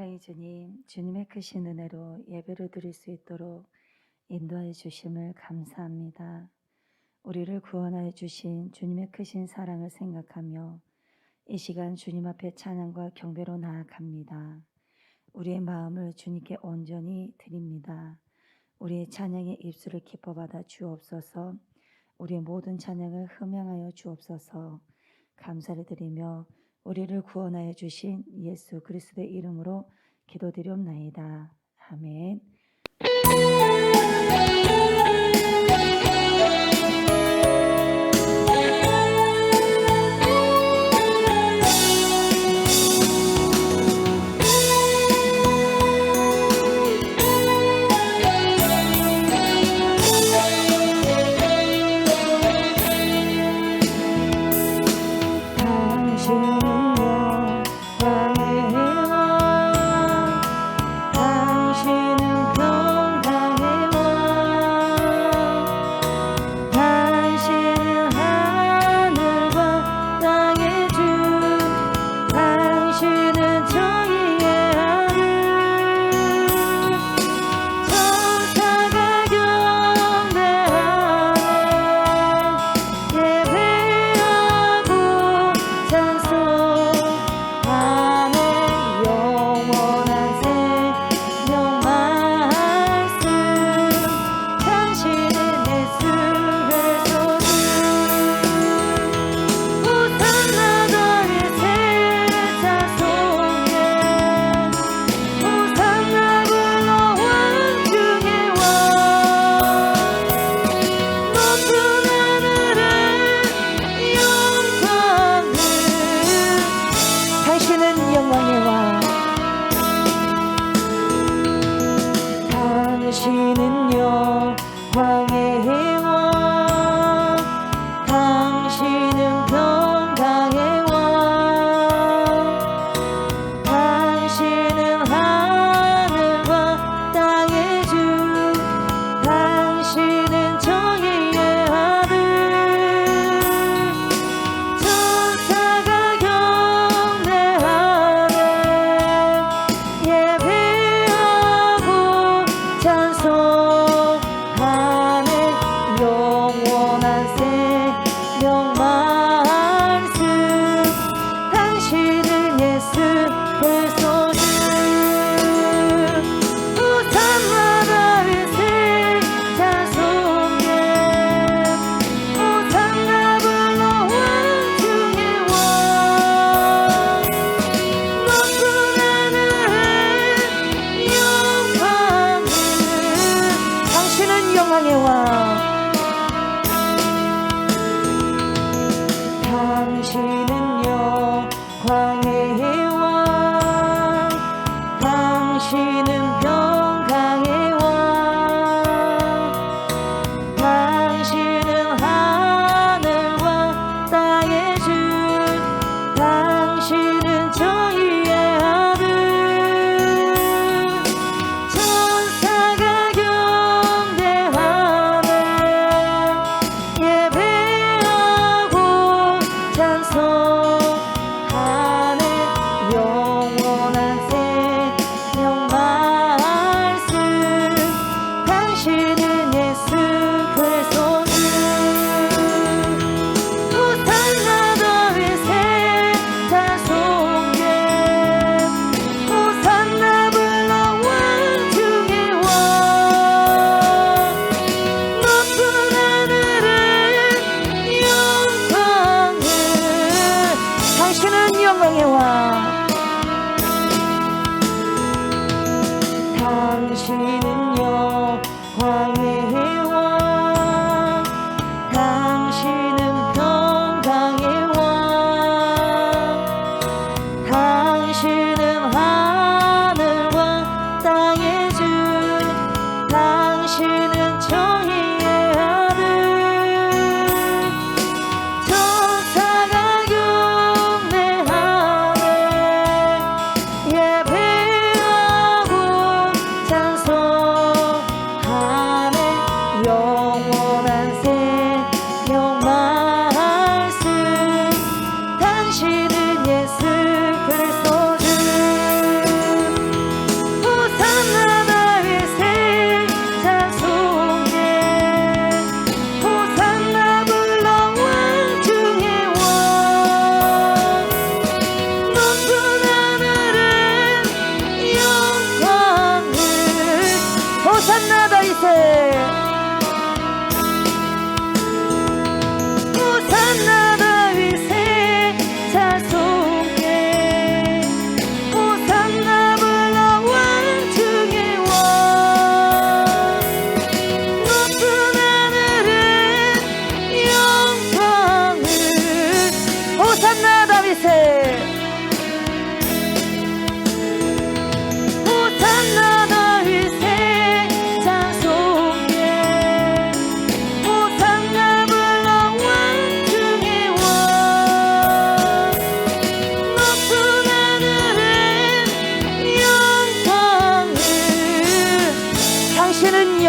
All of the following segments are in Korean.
사랑의 주님, 주님의 크신 은혜로 예배를 드릴 수 있도록 인도하여 주심을 감사합니다. 우리를 구원하여 주신 주님의 크신 사랑을 생각하며 이 시간 주님 앞에 찬양과 경배로 나아갑니다. 우리의 마음을 주님께 온전히 드립니다. 우리의 찬양의 입술을 기뻐받아 주옵소서. 우리의 모든 찬양을 흠양하여 주옵소서. 감사를 드리며 우리를 구원하여 주신 예수 그리스도의 이름으로 기도드리옵나이다. 아멘. 당신은 평강의 왕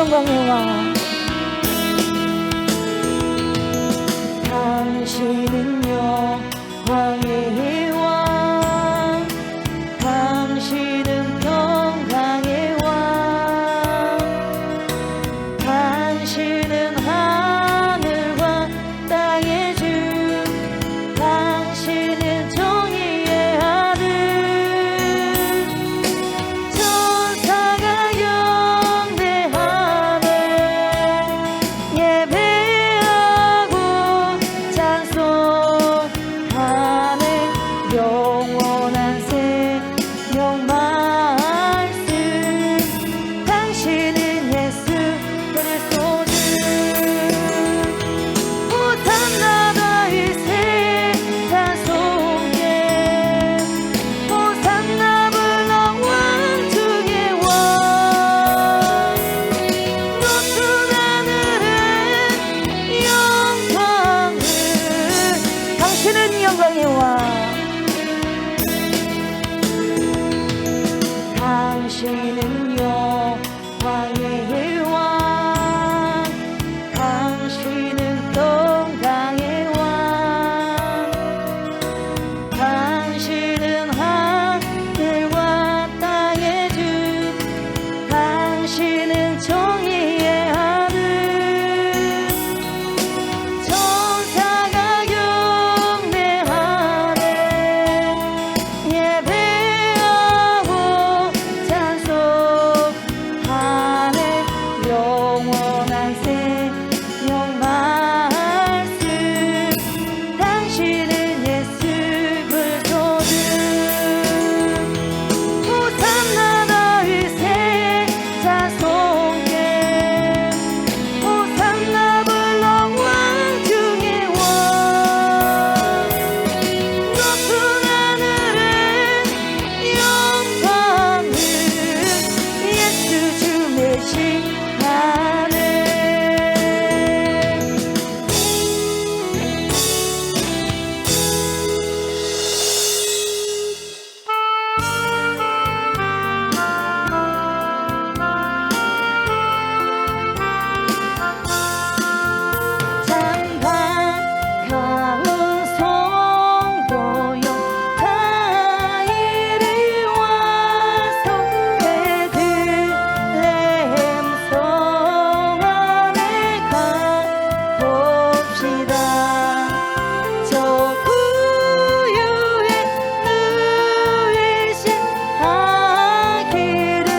영광의 왕 당신은 영광의 왕 당신은 평강의 왕 당신은 하늘과 땅의 주 당신은 정의의 아들 천사가 경배하네 예배하고 찬송하네 영원한 생명 말씀 당신은 예수 그리스도주 호산나 다윗의 찬송해 호산나 불러 왕중의 왕 높은 하늘의 영광을 당신은 영광의 왕 당신은 영광의 왕 당신은 평강의 왕 당신은 하늘과 땅의 주 당신은 정의의 아들 천사가 경배하네 예배하고 찬송하네 영원한 생명 말씀 당신은 예수 그리스도주 호산나 다윗의 찬송해 호산나 불러 왕중의 왕 높은 하늘의 영광을 예수 주 메시하네 참 반가운 성도여 다 이리 와서 베들레헴 성 안에 가봅시다 저 구유에 누이신 아기를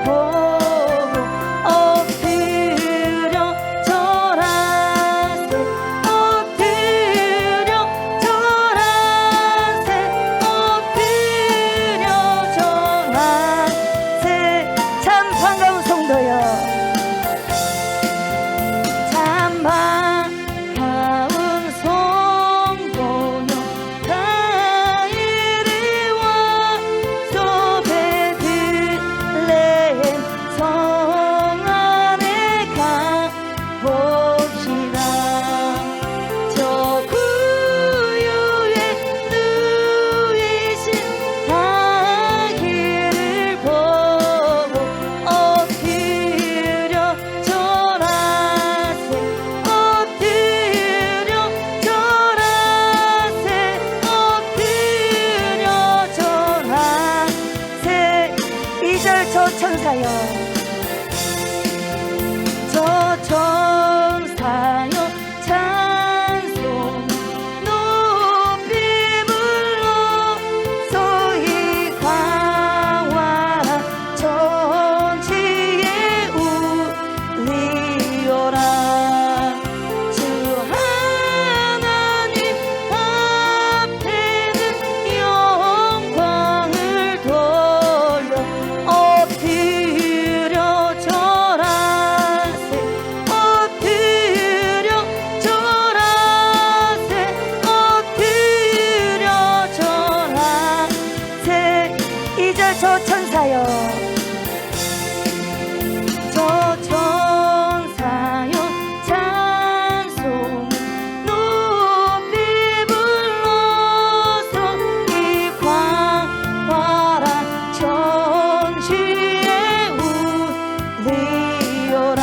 보고 엎드려 절하세 엎드려 절하세 엎드려 절하세 참 반가운 성도여 참 반가운 성도여 다 이리 와서 베들레헴 성 안에 가봅시다 저 구유에 누이신 아기를 보고 엎드려 절하세 엎드려 절하세 엎드려 절하세 2절 저 천사여 저 천사여 찬송 높이 불러 소위 광활한 천지에 울리어라 주 하나님 앞에는 영광을 돌려 엎드려 절하세 엎드려 절하세 엎드려 절하세 2절 저 천사여 저 천사여 찬송 높이 불러서 이 광활한 천지에 울리어라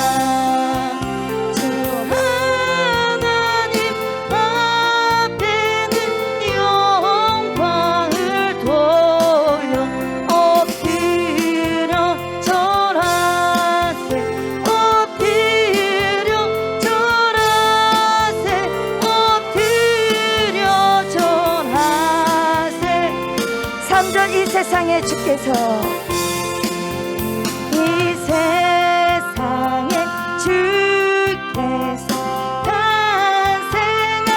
주께서 이 세상에 주께서 탄생할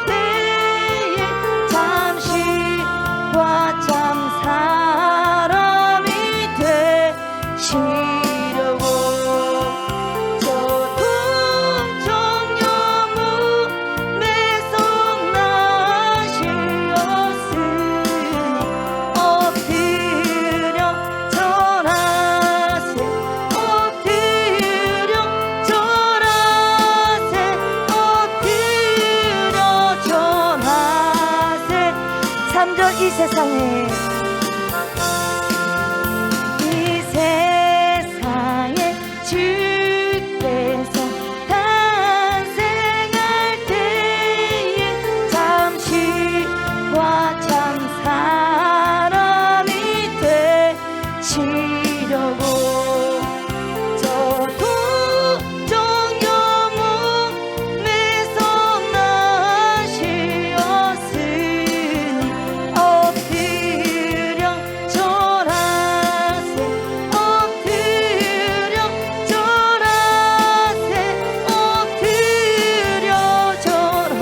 때에 잠시 과잠 사람이 되시려고 저 동정 영웅에서 나시었으니 엎드려 절하세 엎드려 절하세 엎드려 절하세 3절 이 세상에 이 세상에 주께서 탄생할 때에 잠시 과잠 사람이 되시려고 저 동정 영웅에서 나시었으니 엎드려 절하세 엎드려 절하세 엎드려 절하세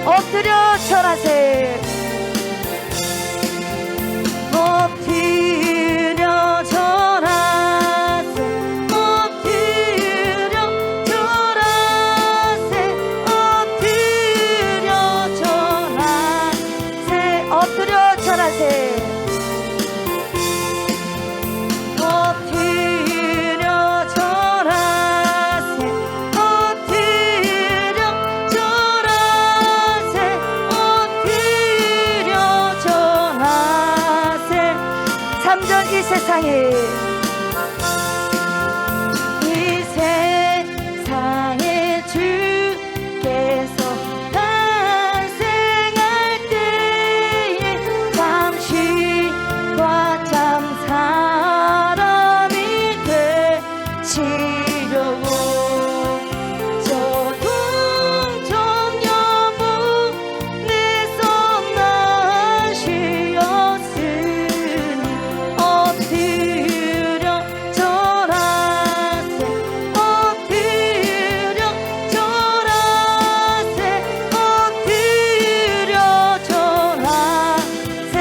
엎드려 절하세 엎드려 절하세 엎드려 절하세 엎드려 절하세 엎드려 절하세 엎드려 절하세 엎드려 절하세 엎드려 절하세 3절 이 세상에 이 세상에 주께서 탄생할 때에 잠시 과잠 사람이 되시려고 저 동정 영웅에서 나시었으니 엎드려 절하세 엎드려 절하세 엎드려 절하세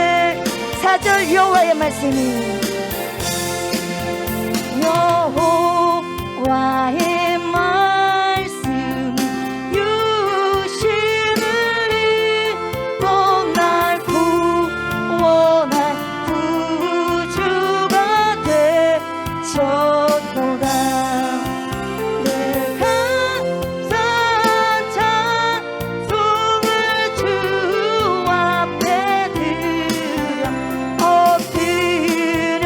4절 여호와의 말씀이 여호와의 말씀이 유심을 읽고 날 구원할 구주가 되셨도다 내 감사한 찬송을 주 앞에 드려 엎드려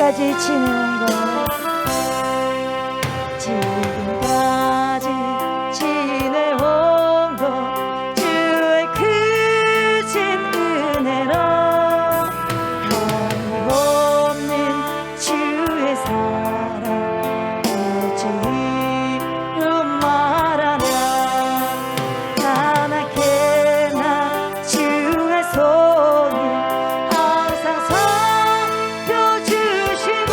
지금까지 지내온 것 지금까지 지내온 것 주의 크신 은혜로 하늘없는 주의 사랑 어찌 이루 말하랴 까맣게나 주의 손이 항상 살펴주시고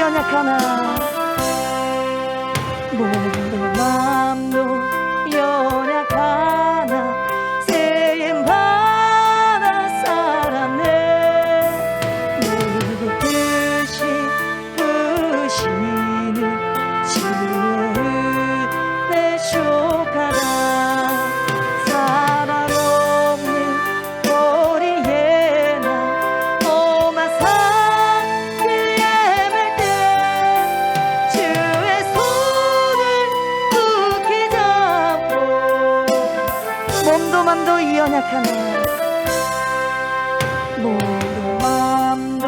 연약하나 몸도 마음도 연약하나 쓰임받아 살았네. 누구 뜻이 부시는 주의 은혜 족하다. 사랑 없는 거리에 나 오만 산길 헤맬 때 주의 손을 굳게 잡고 몸도 맘도 연약하네. 몸도 맘도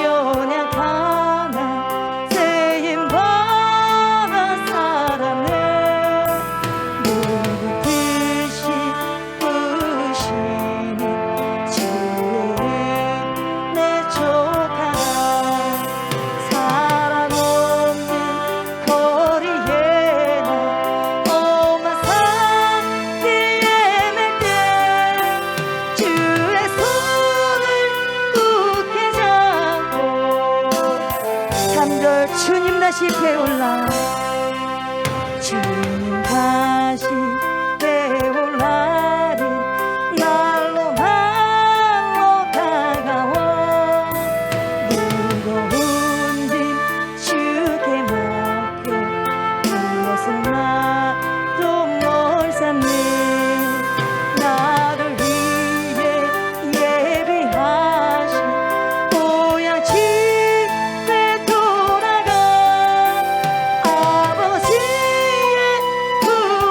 연약하나 쓰임받아 살았네. 누구 뜻이 부시는 주의 은혜 족하다. 사랑 없는 거리에 나 오만 산길 헤맬 때 주의 손을 굳게 잡고 3절 주님 다시 배울라. 주님 다시 배울라를 날로 날로 다가와 무거운 짐 주께 맡겨 무엇은 나도 뭘 샀네. 나를 위해 예비하신 고향 집에 돌아가 아버지의 품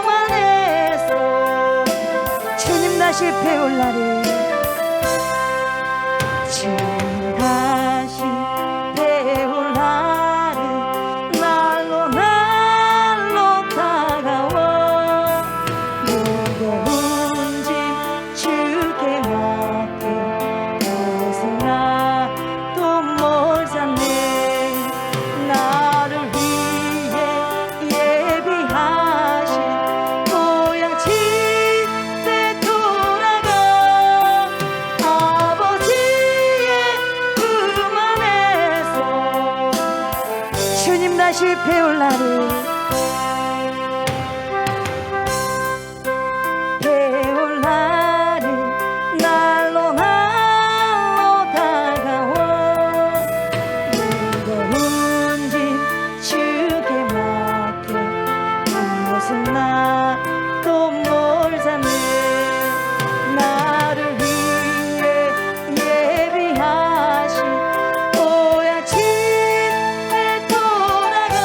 안에서 주님 다시 배울 날이 주님 다시 배울 날은 날로 날로 다가와 무거운 짐 주께 맡겨 무엇은 나도 뭘 샀네. 나를 위해 예비하신 고향 집에 돌아가 아버지의 품 안에서 주님 다시 배울 날을 배울 날은 날로 날로 다가와 무거운 짐 주께 맡겨 무엇은 나도 뭘 샀네. 나를 위해 예비하신 고향 집에 돌아가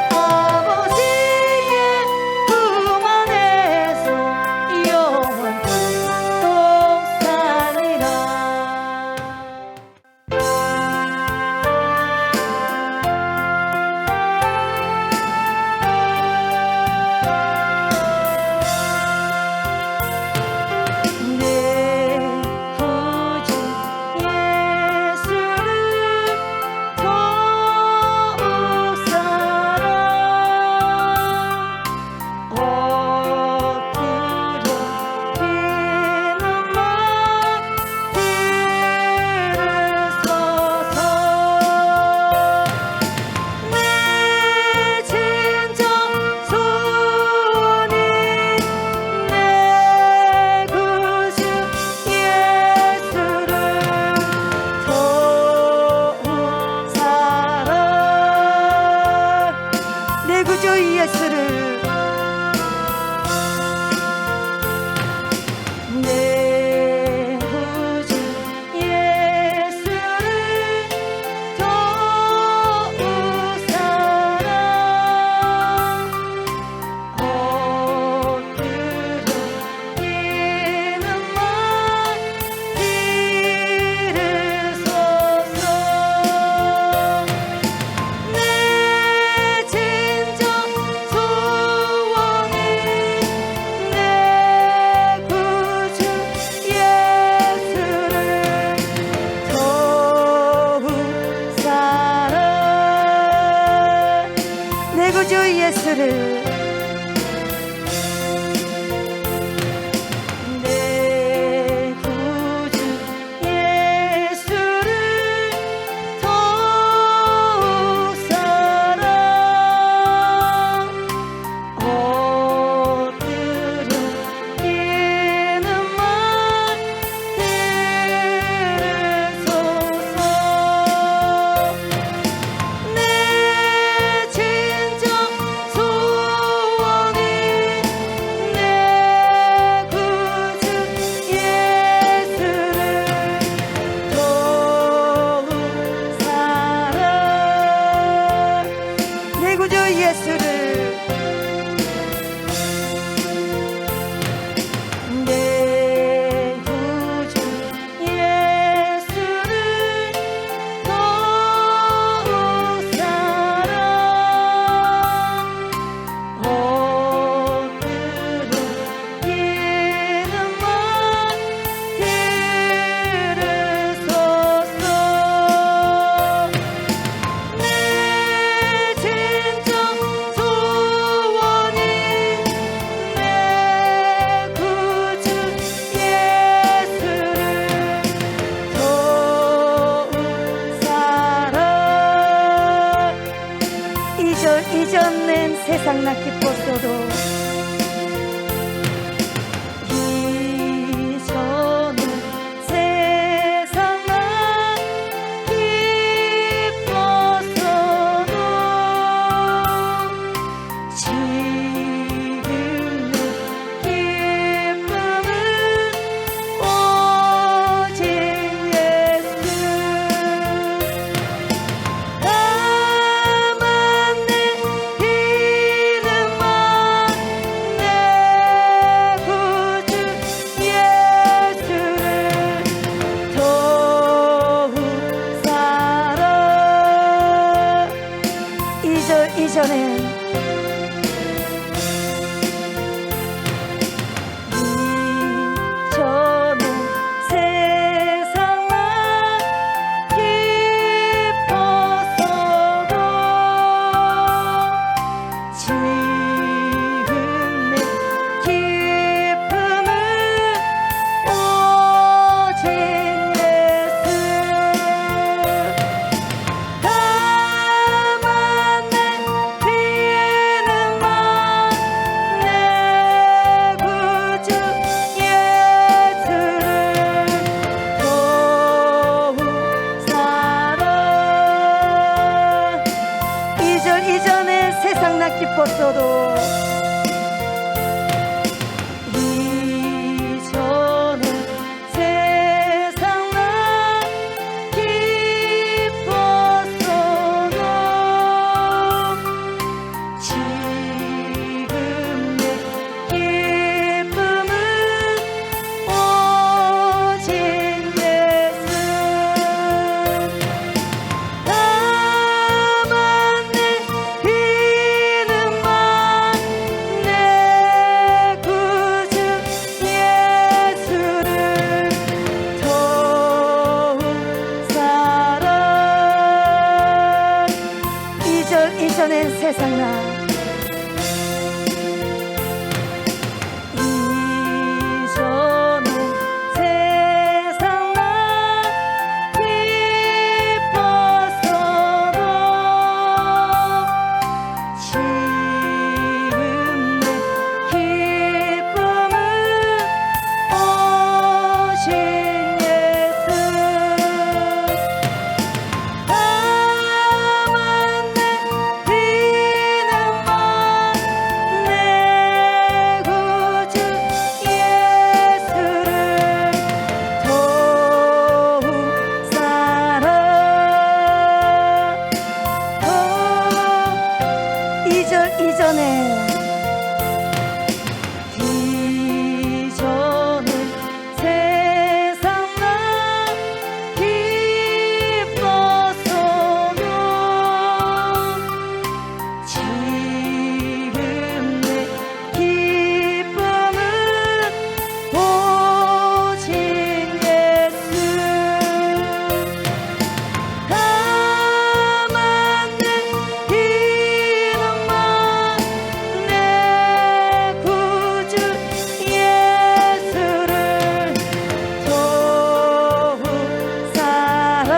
아버지의 품 안에서 영원토록 살리라. 내 구주 예수를 더욱 사랑 엎드려 피눈물 들으소서. 내 진정 소원이 내 구주 예수를 더욱 사랑 내 구주 예수를 내 구주 예수를 더욱 사랑 엎드려 피눈물 들으소서. 내 진정 소원이 내 구주 예수를 더욱 사랑 내 구주 예수를 내 구주 예수를 더욱 세상 나 기뻤어도 이전에 세상 나 기뻤어도 지금 내 기쁨은 오직 예수 다만 내 이름만 내 구주 예수를 더욱 사랑 이전엔 세상 나 기뻤어도 지금 내 기쁨은 오직 예수 다만 내 이름만 내 구주 예수를 더욱 사랑 이전에 세상 나 기뻤어도 이전에 세상 나 기뻤어도 지금 내 기쁨은 오직 예수 다만 내 이름만 내 구주 예수를 더욱 사랑 이전엔 세상 나 이전에 세상 나 기뻤어도 지금 내 기쁨은 오직 예수 다만 내 이름만 내 구주 예수를 더욱 사랑 이전에 세상 나 기뻤어도 지금 내 기쁨은 오직 예수 다만 내 이름만 내 구주 예수를 더욱 사랑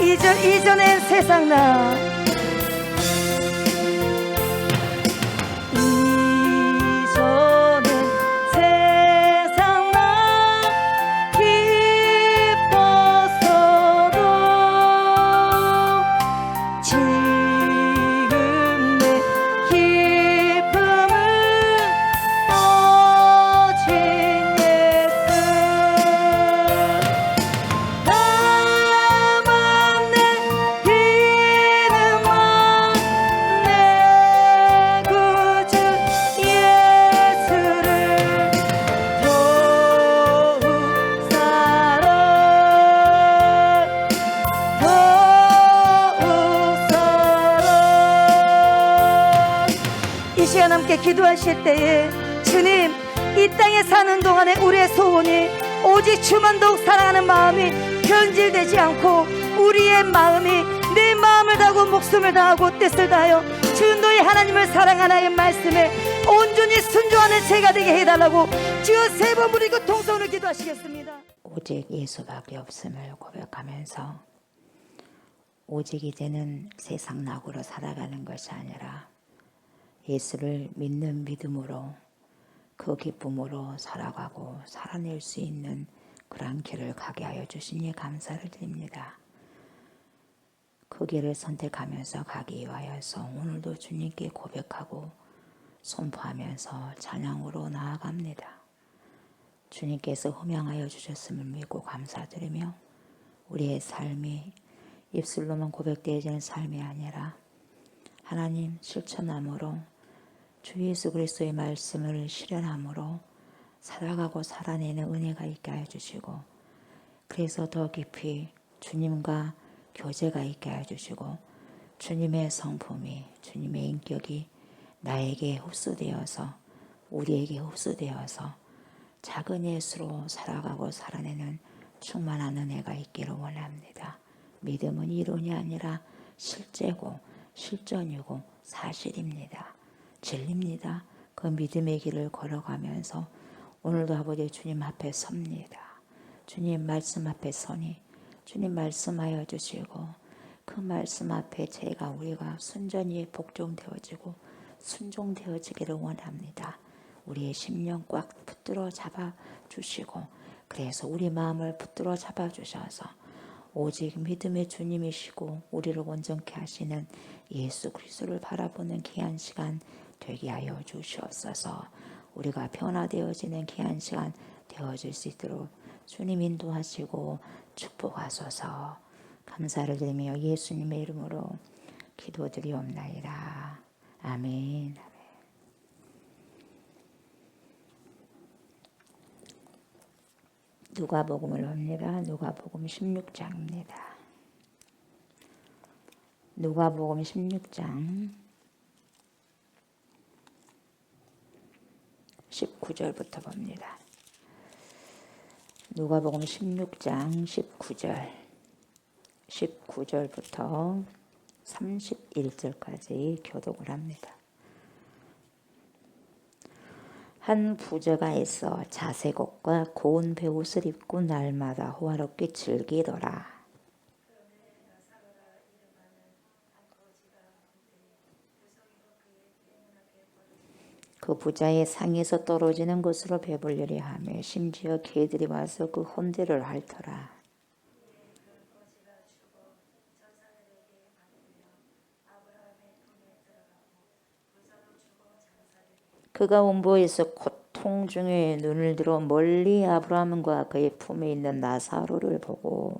이전엔 세상 나 이전엔 세상 나 기뻤어도 지금 내 기쁨은 오직 예수 다만 내 이름만 내 구주 예수를 더욱 사랑 이 시간 함께 기도하실 때에 주님 이 땅에 사는 동안에 우리의 소원이 오직 주만 더욱 사랑하는 마음이 변질되지 않고 우리의 마음이 내 마음을 다하고 목숨을 다하고 뜻을 다하여 주 너희 하나님을 사랑하나의 말씀에 온전히 순종하는 제가 되게 해달라고 주여 세 번 부르고 통성으로 기도하시겠습니다. 오직 예수밖에 없음을 고백하면서 오직 이제는 세상 낙으로 살아가는 것이 아니라 예수를 믿는 믿음으로 그 기쁨으로 살아가고 살아낼 수 있는 그러한 길을 가게 하여 주시니 감사를 드립니다. 그 길을 선택하면서 가기 위하여서 오늘도 주님께 고백하고 선포하면서 찬양으로 나아갑니다. 주님께서 허명하여 주셨음을 믿고 감사드리며 우리의 삶이 입술로만 고백되어지는 삶이 아니라 하나님 실천함으로 주 예수 그리스도의 말씀을 실현함으로 살아가고 살아내는 은혜가 있게 하여 주시고 그래서 더 깊이 주님과 교제가 있게 하여 주시고 주님의 성품이 주님의 인격이 나에게 흡수되어서 우리에게 흡수되어서 작은 예수로 살아가고 살아내는 충만한 은혜가 있기를 원합니다. 믿음은 이론이 아니라 실제고 실전이고 사실입니다. 진리입니다. 그 믿음의 길을 걸어가면서 오늘도 아버지 주님 앞에 섭니다. 주님 말씀 앞에 서니 주님 말씀하여 주시고 그 말씀 앞에 우리가 순전히 복종되어지고 순종되어지기를 원합니다. 우리의 심령 꽉 붙들어 잡아주시고 그래서 우리 마음을 붙들어 잡아주셔서 오직 믿음의 주님이시고 우리를 온전케 하시는 예수 그리스도를 바라보는 귀한 시간 되게 하여 주시옵소서. 우리가 변화되어지는 귀한 시간 되어질 수 있도록 주님 인도하시고 축복하소서. 감사를 드리며 예수님의 이름으로 기도드리옵나이다. 아멘. 누가복음을 봅니다. 누가복음 16장입니다. 누가복음 16장 19절부터 봅니다. 누가복음 16장 19절부터 31절까지 교독을 합니다. 한 부자가 있어 자색 옷과 고운 베옷을 입고 날마다 호화롭게 즐기더라. 그 부자의 상에서 떨어지는 것으로 배불리려 하며 심지어 개들이 와서 그 헌대를 핥더라. 그가 온보에서 고통 중에 눈을 들어 멀리 아브라함과 그의 품에 있는 나사로를 보고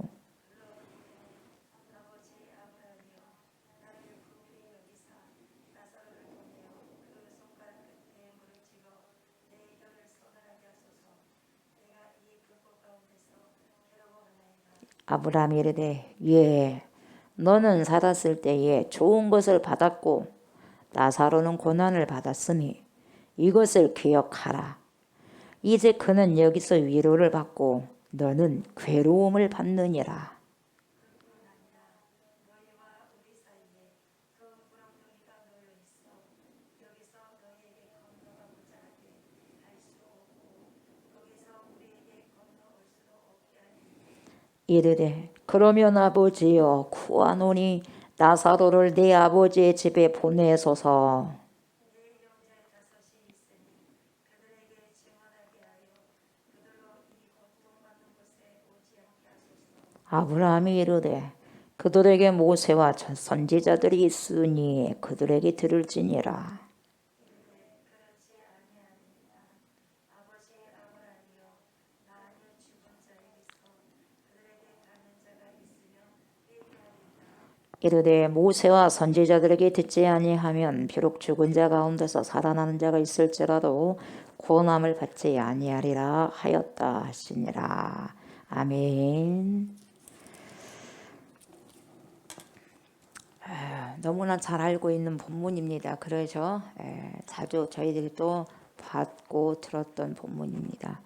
아브라함이 이르되 예 너는 살았을 때에 좋은 것을 받았고 나사로는 고난을 받았으니 이것을 기억하라. 이제 그는 여기서 위로를 받고 너는 괴로움을 받느니라. 이르되 그러면 아버지여 구하노니 나사로를 내 아버지의 집에 보내소서. 아브라함이 이르되 그들에게 모세와 선지자들이 있으니 그들에게 들을지니라. 이르되 모세와 선지자들에게 듣지 아니하면 비록 죽은 자 가운데서 살아나는 자가 있을지라도 구원함을 받지 아니하리라 하였다 하시니라. 아멘. 너무나 잘 알고 있는 본문입니다. 그래서 자주 저희들이 또 봤고 들었던 본문입니다.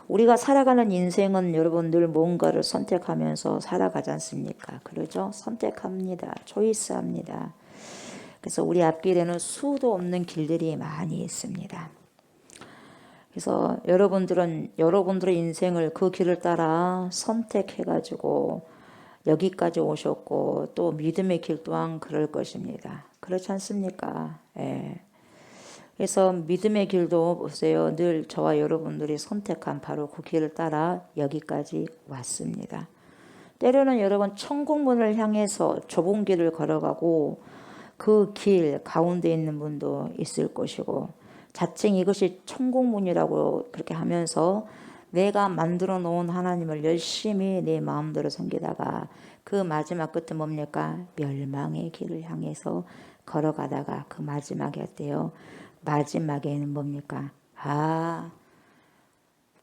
우리가 살아가는 인생은 여러분 늘 뭔가를 선택하면서 살아가지 않습니까? 그러죠? 선택합니다. 초이스합니다. 그래서 우리 앞길에는 수도 없는 길들이 많이 있습니다. 그래서 여러분들의 인생을 그 길을 따라 선택해가지고 여기까지 오셨고 또 믿음의 길 또한 그럴 것입니다. 그렇지 않습니까? 예. 그래서 믿음의 길도 보세요. 늘 저와 여러분들이 선택한 바로 그 길을 따라 여기까지 왔습니다. 때로는 여러분 천국문을 향해서 좁은 길을 걸어가고 그 길 가운데 있는 분도 있을 것이고 자칭 이것이 천국문이라고 그렇게 하면서 내가 만들어 놓은 하나님을 열심히 내 마음대로 섬기다가 그 마지막 끝은 뭡니까? 멸망의 길을 향해서 걸어가다가 그 마지막에 어때요? 마지막에는 뭡니까? 아,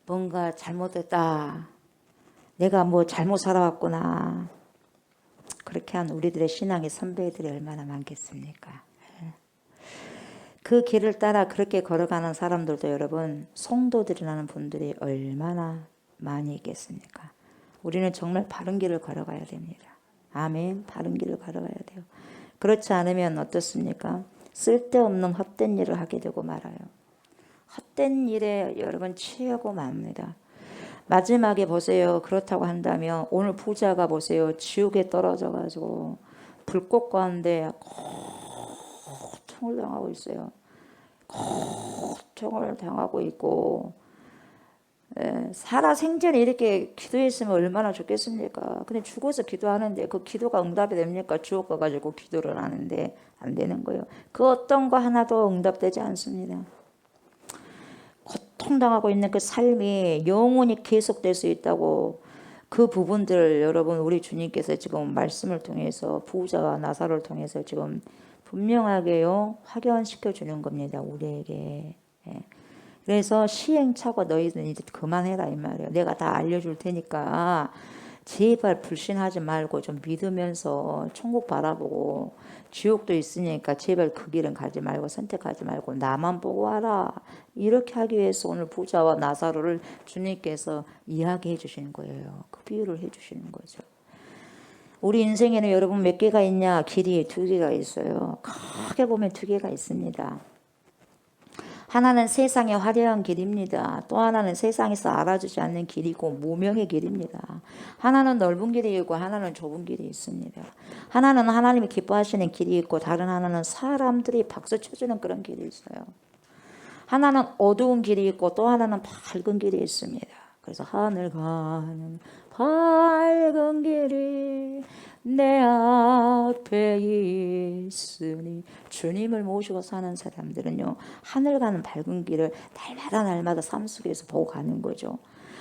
뭔가 잘못됐다. 내가 뭐 잘못 살아왔구나. 그렇게 한 우리들의 신앙의 선배들이 얼마나 많겠습니까? 그 길을 따라 그렇게 걸어가는 사람들도 여러분 성도들이라는 분들이 얼마나 많이 있겠습니까? 우리는 정말 바른 길을 걸어가야 됩니다. 아멘. 바른 길을 걸어가야 돼요. 그렇지 않으면 어떻습니까? 쓸데없는 헛된 일을 하게 되고 말아요. 헛된 일에 여러분 취하고 맙니다. 마지막에 보세요. 그렇다고 한다면 오늘 부자가 보세요. 지옥에 떨어져 가지고 불꽃 가운데 고통을 당하고 있어요. 고통을 당하고 있고 살아 생전에 이렇게 기도했으면 얼마나 좋겠습니까? 근데 죽어서 기도하는데 그 기도가 응답이 됩니까? 지옥 가가지고 기도를 하는데 안 되는 거예요. 그 어떤 거 하나도 응답되지 않습니다. 고통당하고 있는 그 삶이 영원히 계속될 수 있다고 그 부분들을 여러분 우리 주님께서 지금 말씀을 통해서 부자와 나사로를 통해서 지금 분명하게요 확연시켜 주는 겁니다. 우리에게. 그래서 시행착오 너희는 이제 그만해라 이 말이에요. 내가 다 알려줄 테니까 제발 불신하지 말고 좀 믿으면서 천국 바라보고 지옥도 있으니까 제발 그 길은 가지 말고 선택하지 말고 나만 보고 와라. 이렇게 하기 위해서 오늘 부자와 나사로를 주님께서 이야기해 주시는 거예요. 그 비유를 해 주시는 거죠. 우리 인생에는 여러분 몇 개가 있냐? 길이 두 개가 있어요. 크게 보면 두 개가 있습니다. 하나는 세상의 화려한 길입니다. 또 하나는 세상에서 알아주지 않는 길이고 무명의 길입니다. 하나는 넓은 길이 있고 하나는 좁은 길이 있습니다. 하나는 하나님이 기뻐하시는 길이 있고 다른 하나는 사람들이 박수 쳐주는 그런 길이 있어요. 하나는 어두운 길이 있고 또 하나는 밝은 길이 있습니다. 그래서 하늘 가는 밝은 길이 내 앞에 있으니 주님을 모시고 사는 사람들은요 하늘 가는 밝은 길을 날마다 삶 속에서 보고 가는 거죠.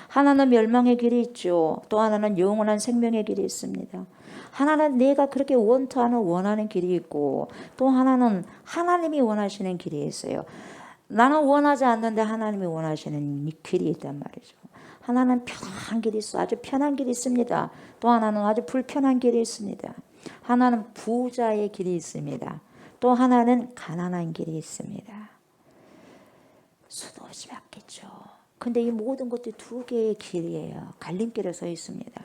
하나는 멸망의 길이 있죠. 또 하나는 영원한 생명의 길이 있습니다. 하나는 내가 그렇게 원하는 길이 있고 또 하나는 하나님이 원하시는 길이 있어요. 나는 원하지 않는데 하나님이 원하시는 길이 있단 말이죠. 하나는 편한 길이 있어. 아주 편한 길이 있습니다. 또 하나는 아주 불편한 길이 있습니다. 하나는 부자의 길이 있습니다. 또 하나는 가난한 길이 있습니다. 수도 없이 맞겠죠. 근데 이 모든 것들이 두 개의 길이에요. 갈림길에 서 있습니다.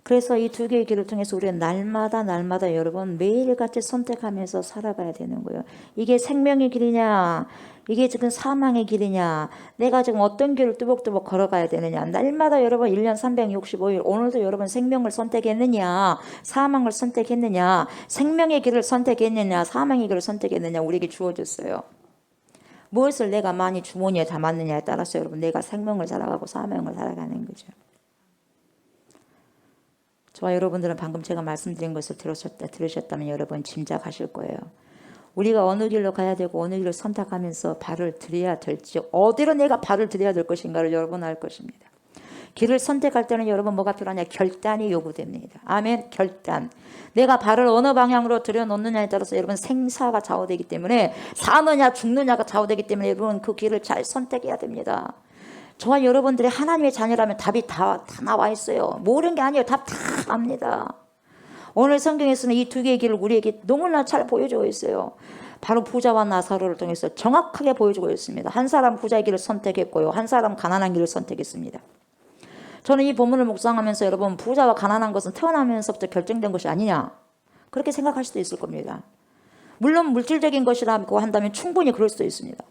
그래서 이 두 개의 길을 통해서 우리는 날마다 여러분 매일같이 선택하면서 살아가야 되는 거예요. 이게 생명의 길이냐, 이게 지금 사망의 길이냐, 내가 지금 어떤 길을 뚜벅뚜벅 걸어가야 되느냐. 날마다 여러분 1년 365일 오늘도 여러분 생명을 선택했느냐, 사망을 선택했느냐, 생명의 길을 선택했느냐, 사망의 길을 선택했느냐 우리에게 주어졌어요. 무엇을 내가 많이 주머니에 담았느냐에 따라서 여러분 내가 생명을 살아가고 사망을 살아가는 거죠. 저와 여러분들은 방금 제가 말씀드린 것을 들으셨다면 여러분 짐작하실 거예요. 우리가 어느 길로 가야 되고 어느 길을 선택하면서 발을 들여야 될지 어디로 내가 발을 들여야 될 것인가를 여러분 알 것입니다. 길을 선택할 때는 여러분 뭐가 필요하냐? 결단이 요구됩니다. 아멘. 결단. 내가 발을 어느 방향으로 들여놓느냐에 따라서 여러분 생사가 좌우되기 때문에 사느냐 죽느냐가 좌우되기 때문에 여러분 그 길을 잘 선택해야 됩니다. 저와 여러분들이 하나님의 자녀라면 답이 다 나와 있어요. 모르는 게 아니에요. 답 다 압니다. 오늘 성경에서는 이 두 개의 길을 우리에게 너무나 잘 보여주고 있어요. 바로 부자와 나사로를 통해서 정확하게 보여주고 있습니다. 한 사람 부자의 길을 선택했고요. 한 사람 가난한 길을 선택했습니다. 저는 이 본문을 묵상하면서 여러분 부자와 가난한 것은 태어나면서부터 결정된 것이 아니냐 그렇게 생각할 수도 있을 겁니다. 물론 물질적인 것이라고 한다면 충분히 그럴 수도 있습니다.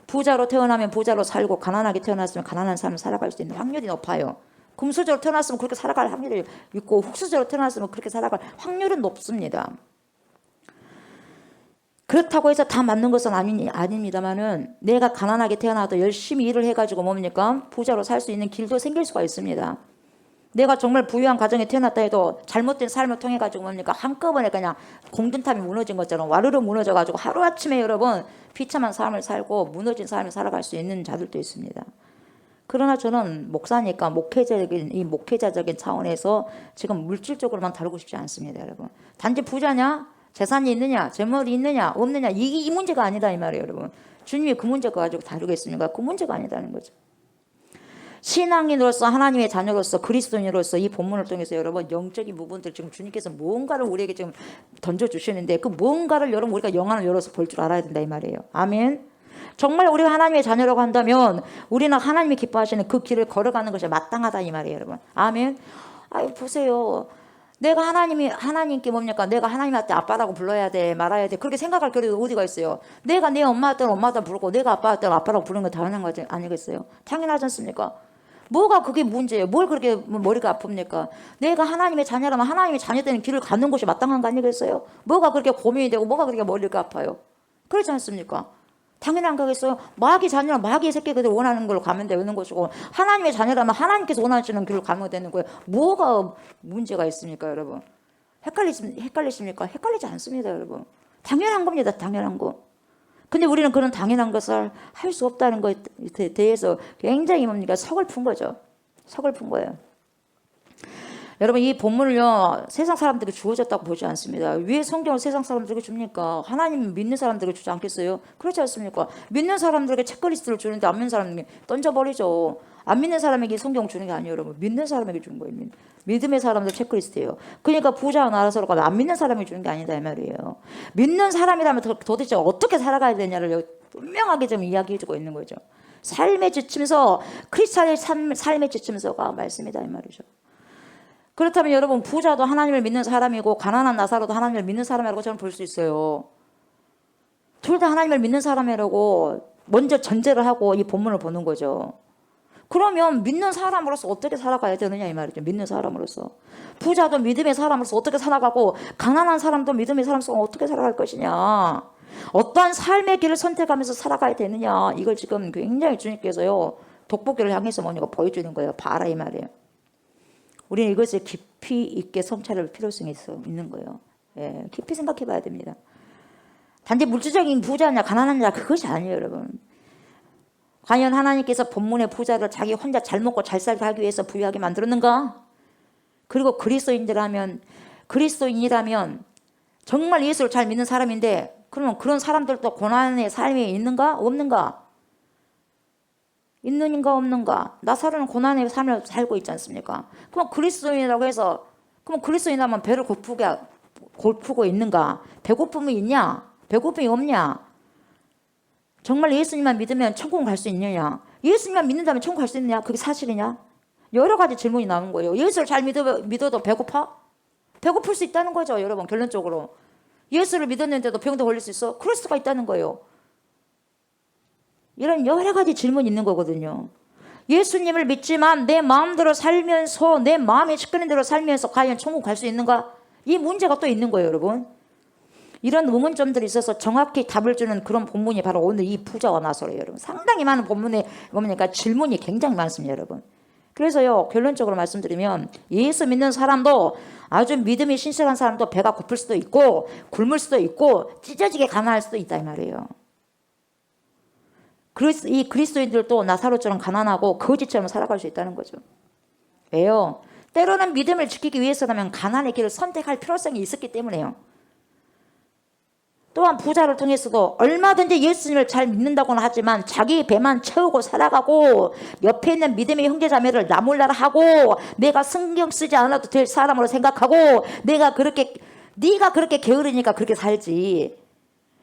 부자로 태어나면 부자로 살고 가난하게 태어났으면 가난한 삶을 살아갈 수 있는 확률이 높아요. 금수저로 태어났으면 그렇게 살아갈 확률이 있고 흙수저로 태어났으면 그렇게 살아갈 확률은 높습니다. 그렇다고 해서 다 맞는 것은 아닙니다만은 내가 가난하게 태어나도 열심히 일을 해가지고 뭡니까? 부자로 살 수 있는 길도 생길 수가 있습니다. 내가 정말 부유한 가정에 태어났다 해도 잘못된 삶을 통해 가지고 뭡니까? 한꺼번에 그냥 공든탑이 무너진 것처럼 와르르 무너져 가지고 하루아침에 여러분 비참한 삶을 살고 무너진 삶을 살아갈 수 있는 자들도 있습니다. 그러나 저는 목사니까 목회자적인 차원에서 지금 물질적으로만 다루고 싶지 않습니다, 여러분. 단지 부자냐? 재산이 있느냐? 재물이 있느냐? 없느냐? 이 문제가 아니다 이 말이에요, 여러분. 주님이 그 문제 가지고 다루겠습니까? 그 문제가 아니다는 거죠. 신앙인으로서 하나님의 자녀로서 그리스도인으로서 이 본문을 통해서 여러분 영적인 부분들 지금 주님께서 무언가를 우리에게 지금 던져주시는데 그 무언가를 여러분 우리가 영안을 열어서 볼 줄 알아야 된다 이 말이에요. 아멘. 정말 우리가 하나님의 자녀라고 한다면 우리는 하나님이 기뻐하시는 그 길을 걸어가는 것이 마땅하다 이 말이에요, 여러분. 아멘. 아유 보세요. 내가 하나님께 뭡니까? 내가 하나님한테 아빠라고 불러야 돼, 말아야 돼. 그렇게 생각할 겨를이 어디가 있어요? 내가 내 엄마한테는 엄마다 부르고 내가 아빠한테는 아빠라고 부르는 건 당연한 거 아니겠어요? 당연하지 않습니까? 뭐가 그게 문제예요? 뭘 그렇게 머리가 아픕니까? 내가 하나님의 자녀라면 하나님의 자녀되는 길을 가는 것이 마땅한 거 아니겠어요? 뭐가 그렇게 고민이 되고 뭐가 그렇게 머리가 아파요? 그렇지 않습니까? 당연한 거겠어요? 마귀 자녀는 마귀의 새끼들이 원하는 걸로 가면 되는 것이고 하나님의 자녀라면 하나님께서 원하시는 길을 가면 되는 거예요. 뭐가 문제가 있습니까, 여러분? 헷갈리십니까? 헷갈리지 않습니다, 여러분. 당연한 겁니다, 당연한 거. 근데 우리는 그런 당연한 것을 할 수 없다는 것에 대해서 굉장히 뭡니까? 서글픈 거죠. 서글픈 거예요. 여러분 이 본문을요 세상 사람들에게 주어졌다고 보지 않습니다. 왜 성경을 세상 사람들에게 줍니까? 하나님 믿는 사람들에게 주지 않겠어요? 그렇지 않습니까? 믿는 사람들에게 체크리스트를 주는데 안 믿는 사람에게 던져버리죠. 안 믿는 사람에게 성경 주는 게 아니에요, 여러분. 믿는 사람에게 주는 거예요. 믿음의 사람들 체크리스트예요. 그러니까 부자와 나라서로 가면 안 믿는 사람에게 주는 게 아니다 이 말이에요. 믿는 사람이라면 도대체 어떻게 살아가야 되냐를 분명하게 좀 이야기해주고 있는 거죠. 삶의 지침서, 크리스찬의 삶의 지침서가 말씀이다 이 말이죠. 그렇다면 여러분 부자도 하나님을 믿는 사람이고 가난한 나사로도 하나님을 믿는 사람이라고 저는 볼 수 있어요. 둘 다 하나님을 믿는 사람이라고 먼저 전제를 하고 이 본문을 보는 거죠. 그러면 믿는 사람으로서 어떻게 살아가야 되느냐 이 말이죠. 믿는 사람으로서. 부자도 믿음의 사람으로서 어떻게 살아가고 가난한 사람도 믿음의 사람으로서 어떻게 살아갈 것이냐. 어떠한 삶의 길을 선택하면서 살아가야 되느냐. 이걸 지금 굉장히 주님께서요. 돋보기를 향해서 뭐냐고 보여주는 거예요. 봐라 이 말이에요. 우리는 이것을 깊이 있게 성찰할 필요성이 있는 거예요. 예, 깊이 생각해 봐야 됩니다. 단지 물질적인 부자냐 가난하냐 그것이 아니에요, 여러분. 과연 하나님께서 본문의 부자를 자기 혼자 잘 먹고 잘 살게 하기 위해서 부유하게 만들었는가? 그리고 그리스도인이라면 정말 예수를 잘 믿는 사람인데 그러면 그런 사람들도 고난의 삶이 있는가? 없는가? 있는가 없는가? 나사로는 고난의 삶을 살고 있지 않습니까? 그럼 그리스도인이라고 해서 그럼 그리스도인이라면 배를 고프고 있는가? 배고픔이 있냐? 배고픔이 없냐? 정말 예수님만 믿으면 천국 갈 수 있느냐? 예수님만 믿는다면 천국 갈 수 있느냐? 그게 사실이냐? 여러 가지 질문이 나오는 거예요. 예수를 잘 믿어도 배고파? 배고플 수 있다는 거죠, 여러분. 결론적으로 예수를 믿었는데도 병도 걸릴 수 있어? 그럴 수가 있다는 거예요. 이런 여러 가지 질문이 있는 거거든요. 예수님을 믿지만 내 마음대로 살면서 내 마음이 시끄러운 대로 살면서 과연 천국 갈 수 있는가? 이 문제가 또 있는 거예요, 여러분. 이런 의문점들이 있어서 정확히 답을 주는 그런 본문이 바로 오늘 이 부자와 나사로예요, 여러분. 상당히 많은 본문에 뭡니까? 질문이 굉장히 많습니다, 여러분. 그래서요, 결론적으로 말씀드리면 예수 믿는 사람도 아주 믿음이 신실한 사람도 배가 고플 수도 있고 굶을 수도 있고 찢어지게 가난할 수도 있다 이 말이에요. 이 그리스도인들도 나사로처럼 가난하고 거지처럼 살아갈 수 있다는 거죠. 왜요? 때로는 믿음을 지키기 위해서라면 가난의 길을 선택할 필요성이 있었기 때문에요. 또한 부자를 통해서도 얼마든지 예수님을 잘 믿는다고는 하지만 자기 배만 채우고 살아가고 옆에 있는 믿음의 형제자매를 나몰라라 하고 내가 신경 쓰지 않아도 될 사람으로 생각하고 네가 그렇게 게으르니까 그렇게 살지.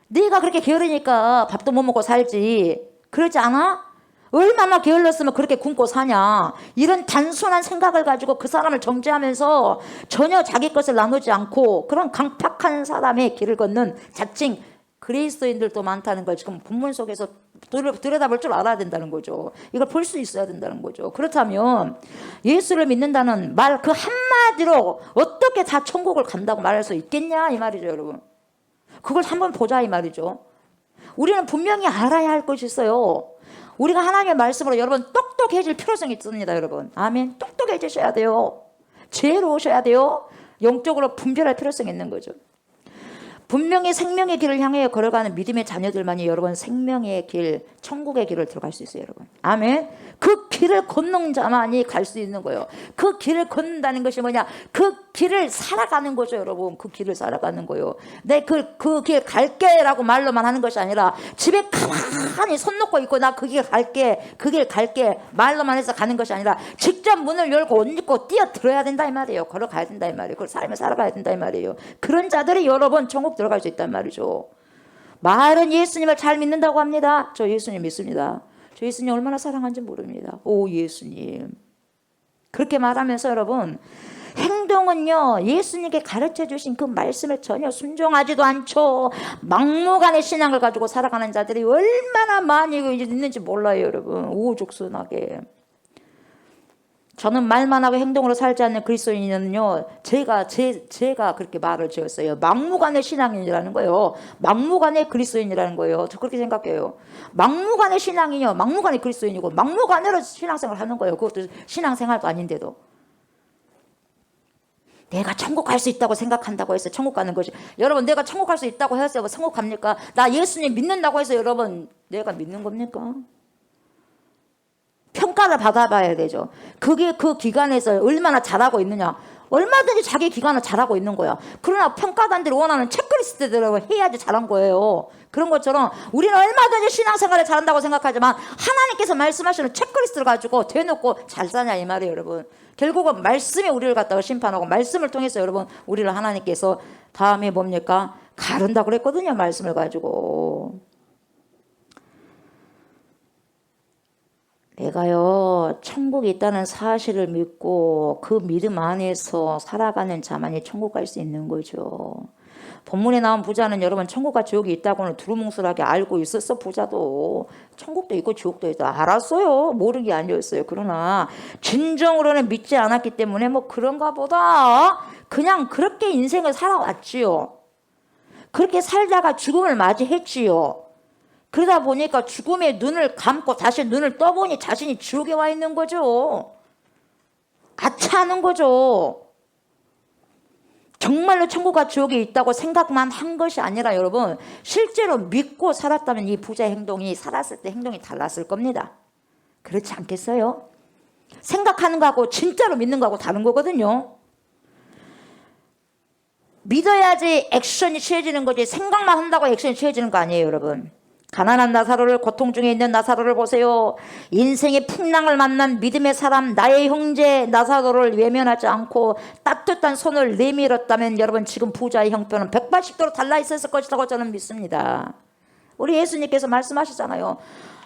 네가 그렇게 게으르니까 밥도 못 먹고 살지. 그러지 않아? 얼마나 게을렀으면 그렇게 굶고 사냐. 이런 단순한 생각을 가지고 그 사람을 정죄하면서 전혀 자기 것을 나누지 않고 그런 강팍한 사람의 길을 걷는 자칭 그리스도인들도 많다는 걸 지금 본문 속에서 들여다볼 줄 알아야 된다는 거죠. 이걸 볼 수 있어야 된다는 거죠. 그렇다면 예수를 믿는다는 말 그 한마디로 어떻게 다 천국을 간다고 말할 수 있겠냐 이 말이죠, 여러분. 그걸 한번 보자 이 말이죠. 우리는 분명히 알아야 할 것이 있어요. 우리가 하나님의 말씀으로 여러분 똑똑해질 필요성이 있습니다, 여러분. 아멘. 똑똑해지셔야 돼요. 지혜로우셔야 돼요. 영적으로 분별할 필요성이 있는 거죠. 분명히 생명의 길을 향해 걸어가는 믿음의 자녀들만이 여러분 생명의 길, 천국의 길을 들어갈 수 있어요, 여러분. 아멘. 그 길을 걷는 자만이 갈 수 있는 거예요. 그 길을 걷는다는 것이 뭐냐? 그 길을 살아가는 거죠, 여러분. 그 길을 살아가는 거예요. 내 그 길 갈게라고 말로만 하는 것이 아니라 집에 가만히 손 놓고 있고 나 그 길 갈게, 그 길 갈게 말로만 해서 가는 것이 아니라 직접 문을 열고 옷 입고 뛰어들어야 된다 이 말이에요. 걸어가야 된다 이 말이에요. 그걸 삶을 살아가야 된다 이 말이에요. 그런 자들이 여러분 천국 들어갈 수 있단 말이죠. 말은 예수님을 잘 믿는다고 합니다. 저 예수님 믿습니다. 저 예수님 얼마나 사랑하는지 모릅니다. 오 예수님. 그렇게 말하면서 여러분 행동은요 예수님께 가르쳐 주신 그 말씀을 전혀 순종하지도 않죠. 막무가내 신앙을 가지고 살아가는 자들이 얼마나 많이 있는지 몰라요, 여러분. 오죽순하게. 저는 말만 하고 행동으로 살지 않는 그리스도인은요 제가 그렇게 말을 지었어요. 막무가내 신앙인이라는 거예요. 막무가내 그리스도인이라는 거예요. 저 그렇게 생각해요. 막무가내 신앙이요 막무가내 그리스도인이고 막무가내로 신앙생활 하는 거예요. 그것도 신앙생활도 아닌데도 내가 천국 갈 수 있다고 생각한다고 해서 천국 가는 것이, 여러분 내가 천국 갈 수 있다고 해서 천국 갑니까? 나 예수님 믿는다고 해서 여러분 내가 믿는 겁니까? 평가를 받아봐야 되죠. 그게 그 기간에서 얼마나 잘하고 있느냐. 얼마든지 자기 기간을 잘하고 있는 거야. 그러나 평가단들이 원하는 체크리스트대로 해야지 잘한 거예요. 그런 것처럼 우리는 얼마든지 신앙생활을 잘한다고 생각하지만 하나님께서 말씀하시는 체크리스트를 가지고 대놓고 잘 사냐 이 말이에요, 여러분. 결국은 말씀이 우리를 갖다가 심판하고 말씀을 통해서 여러분 우리를 하나님께서 다음에 뭡니까? 가른다고 그랬거든요, 말씀을 가지고. 내가요 천국이 있다는 사실을 믿고 그 믿음 안에서 살아가는 자만이 천국 갈 수 있는 거죠. 본문에 나온 부자는 여러분 천국과 지옥이 있다고는 두루뭉술하게 알고 있었어. 부자도 천국도 있고 지옥도 있다 알았어요. 모르는 게 아니었어요. 그러나 진정으로는 믿지 않았기 때문에 뭐 그런가 보다 그냥 그렇게 인생을 살아왔지요. 그렇게 살다가 죽음을 맞이했지요. 그러다 보니까 죽음의 눈을 감고 다시 눈을 떠보니 자신이 지옥에 와 있는 거죠. 아차하는 거죠. 정말로 천국과 지옥이 있다고 생각만 한 것이 아니라 여러분 실제로 믿고 살았다면 이 부자의 행동이 살았을 때 행동이 달랐을 겁니다. 그렇지 않겠어요? 생각하는 거하고 진짜로 믿는 거하고 다른 거거든요. 믿어야지 액션이 취해지는 거지 생각만 한다고 액션이 취해지는 거 아니에요, 여러분. 가난한 나사로를, 고통 중에 있는 나사로를 보세요. 인생의 풍랑을 만난 믿음의 사람 나의 형제 나사로를 외면하지 않고 따뜻한 손을 내밀었다면 여러분 지금 부자의 형편은 180도로 달라 있었을 것이라고 저는 믿습니다. 우리 예수님께서 말씀하시잖아요.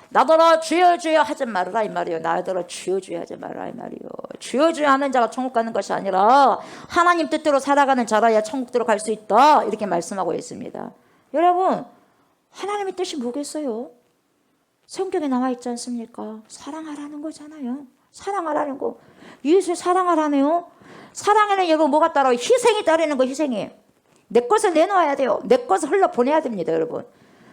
나더러 주여 주여 하지 말아라 이 말이에요. 나더러 주여 주여 하지 말아라 이 말이에요. 주여 주여 하는 자가 천국 가는 것이 아니라 하나님 뜻대로 살아가는 자라야 천국 들어갈 수 있다 이렇게 말씀하고 있습니다. 여러분 하나님의 뜻이 뭐겠어요? 성경에 나와 있지 않습니까? 사랑하라는 거잖아요. 사랑하라는 거. 예수 사랑하라네요. 사랑에는 여러분 뭐가 따라요? 희생이 따르는 거. 희생이. 내 것을 내놓아야 돼요. 내 것을 흘려보내야 됩니다, 여러분.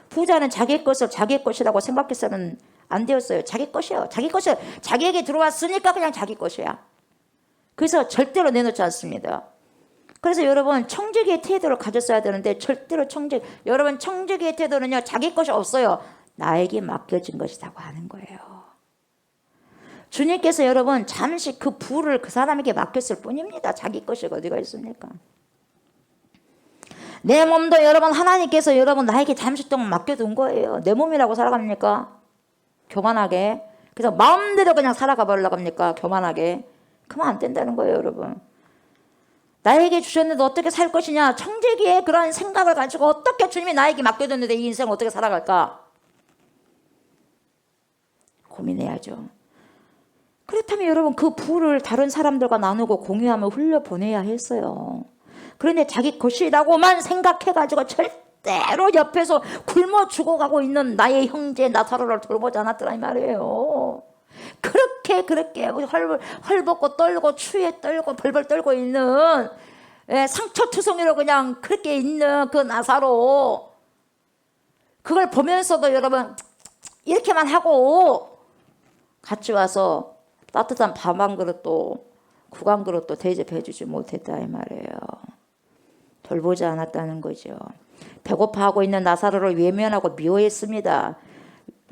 부자는 자기 것을 자기 것이라고 생각해서는 안 되었어요. 자기 것이에요. 자기 것을 자기에게 들어왔으니까 그냥 자기 것이야. 그래서 절대로 내놓지 않습니다. 그래서 여러분 청지기의 태도를 가졌어야 되는데 절대로 여러분 청지기의 태도는요 자기 것이 없어요. 나에게 맡겨진 것이라고 하는 거예요. 주님께서 여러분 잠시 그 부를 그 사람에게 맡겼을 뿐입니다. 자기 것이 어디가 있습니까? 내 몸도 여러분 하나님께서 여러분 나에게 잠시 동안 맡겨둔 거예요. 내 몸이라고 살아갑니까? 교만하게. 그래서 마음대로 그냥 살아가 버리려고 합니까? 교만하게. 그러면 안 된다는 거예요, 여러분. 나에게 주셨는데 어떻게 살 것이냐. 청지기의 그런 생각을 가지고 어떻게 주님이 나에게 맡겨뒀는데 이 인생을 어떻게 살아갈까? 고민해야죠. 그렇다면 여러분 그 부를 다른 사람들과 나누고 공유하며 흘려보내야 했어요. 그런데 자기 것이라고만 생각해가지고 절대 때로 옆에서 굶어 죽어가고 있는 나의 형제 나사로를 돌보지 않았더라 이 말이에요. 그렇게 헐벗고 떨고 추위에 떨고 벌벌 떨고 있는 상처투성이로 그냥 그렇게 있는 그 나사로, 그걸 보면서도 여러분 이렇게만 하고 같이 와서 따뜻한 밥 한 그릇도 국 한 그릇도 대접해 주지 못했다 이 말이에요. 돌보지 않았다는 거죠. 배고파하고 있는 나사로를 외면하고 미워했습니다.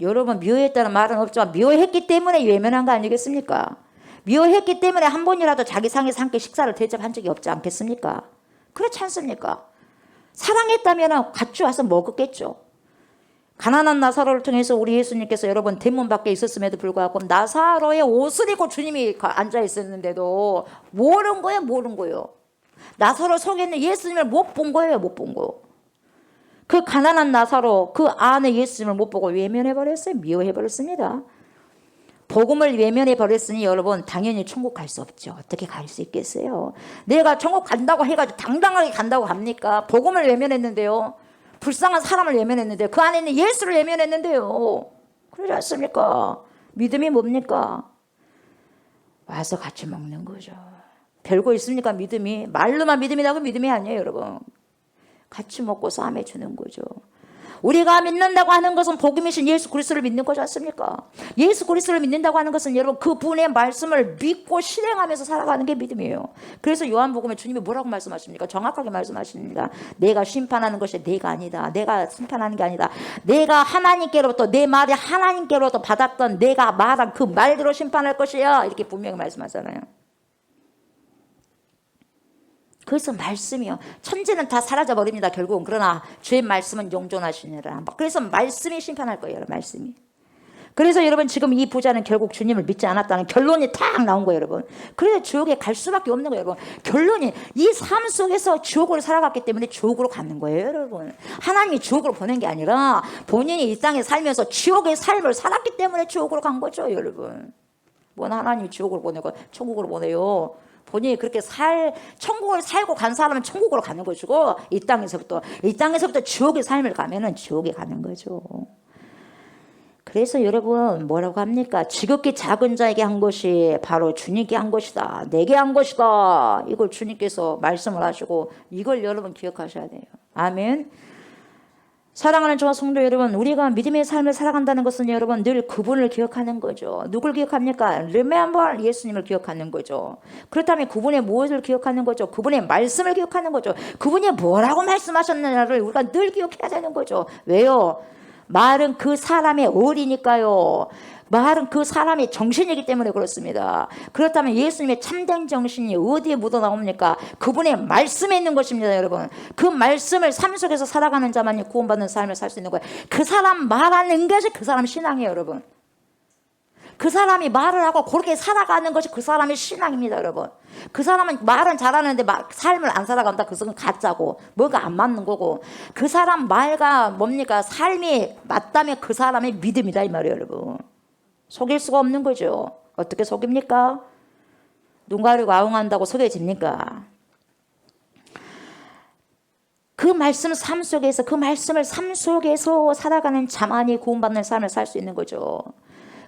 여러분 미워했다는 말은 없지만 미워했기 때문에 외면한 거 아니겠습니까? 미워했기 때문에 한 번이라도 자기 상에서 함께 식사를 대접한 적이 없지 않겠습니까? 그렇지 않습니까? 사랑했다면 같이 와서 먹었겠죠. 가난한 나사로를 통해서 우리 예수님께서 여러분 대문 밖에 있었음에도 불구하고 나사로의 옷을 입고 주님이 앉아 있었는데도 모른 거예요. 나사로 속에 있는 예수님을 못 본 거예요. 못 본 거. 그 가난한 나사로 그 안에 예수님을 못 보고 외면해버렸어요. 미워해버렸습니다. 복음을 외면해버렸으니 여러분 당연히 천국 갈 수 없죠. 어떻게 갈 수 있겠어요? 내가 천국 간다고 해가지고 당당하게 간다고 합니까? 복음을 외면했는데요. 불쌍한 사람을 외면했는데요. 그 안에 있는 예수를 외면했는데요. 그러지 않습니까? 믿음이 뭡니까? 와서 같이 먹는 거죠. 별거 있습니까? 믿음이. 말로만 믿음이라고 믿음이 아니에요, 여러분. 같이 먹고 싸움해 주는 거죠. 우리가 믿는다고 하는 것은 복음이신 예수 그리스도를 믿는 거지 않습니까? 예수 그리스도를 믿는다고 하는 것은 여러분 그분의 말씀을 믿고 실행하면서 살아가는 게 믿음이에요. 그래서 요한복음에 주님이 뭐라고 말씀하십니까? 정확하게 말씀하십니다. 내가 심판하는 것이 내가 아니다. 내가 심판하는 게 아니다. 내가 하나님께로부터 내 말이 하나님께로부터 받았던 내가 말한 그 말대로 심판할 것이야. 이렇게 분명히 말씀하잖아요. 그래서 말씀이요. 천지는 다 사라져버립니다. 결국은. 그러나 주의 말씀은 영존하시니라. 그래서 말씀이 심판할 거예요. 말씀이. 그래서 여러분 지금 이 부자는 결국 주님을 믿지 않았다는 결론이 딱 나온 거예요. 여러분. 그래서 지옥에 갈 수밖에 없는 거예요. 여러분. 결론이 이 삶 속에서 지옥으로 살아갔기 때문에 지옥으로 가는 거예요. 여러분. 하나님이 지옥으로 보낸 게 아니라 본인이 이 땅에 살면서 지옥의 삶을 살았기 때문에 지옥으로 간 거죠. 여러분. 뭔 하나님이 지옥으로 보내고 천국으로 보내요. 본인이 그렇게 천국을 살고 간 사람은 천국으로 가는 것이고 이 땅에서부터 지옥의 삶을 가면은 지옥에 가는 거죠. 그래서 여러분 뭐라고 합니까? 지극히 작은 자에게 한 것이 바로 주님께 한 것이다. 내게 한 것이다. 이걸 주님께서 말씀을 하시고 이걸 여러분 기억하셔야 돼요. 아멘. 사랑하는 저와 성도 여러분, 우리가 믿음의 삶을 살아간다는 것은 여러분 늘 그분을 기억하는 거죠. 누굴 기억합니까? Remember 예수님을 기억하는 거죠. 그렇다면 그분의 무엇을 기억하는 거죠? 그분의 말씀을 기억하는 거죠. 그분이 뭐라고 말씀하셨느냐를 우리가 늘 기억해야 되는 거죠. 왜요? 말은 그 사람의 어리니까요. 말은 그 사람의 정신이기 때문에 그렇습니다. 그렇다면 예수님의 참된 정신이 어디에 묻어나옵니까? 그분의 말씀에 있는 것입니다. 여러분. 그 말씀을 삶 속에서 살아가는 자만이 구원받는 삶을 살 수 있는 거예요. 그 사람 말하는 것이 그 사람 신앙이에요. 여러분. 그 사람이 말을 하고 그렇게 살아가는 것이 그 사람의 신앙입니다. 여러분. 그 사람은 말은 잘하는데 삶을 안 살아간다. 그것은 가짜고 뭐가 안 맞는 거고 그 사람 말과 뭡니까? 삶이 맞다면 그 사람의 믿음이다 이 말이에요. 여러분. 속일 수가 없는 거죠. 어떻게 속입니까? 눈 가리고 아웅한다고 속여집니까? 그 말씀 삶 속에서 그 말씀을 삶 속에서 살아가는 자만이 구원받는 삶을 살 수 있는 거죠.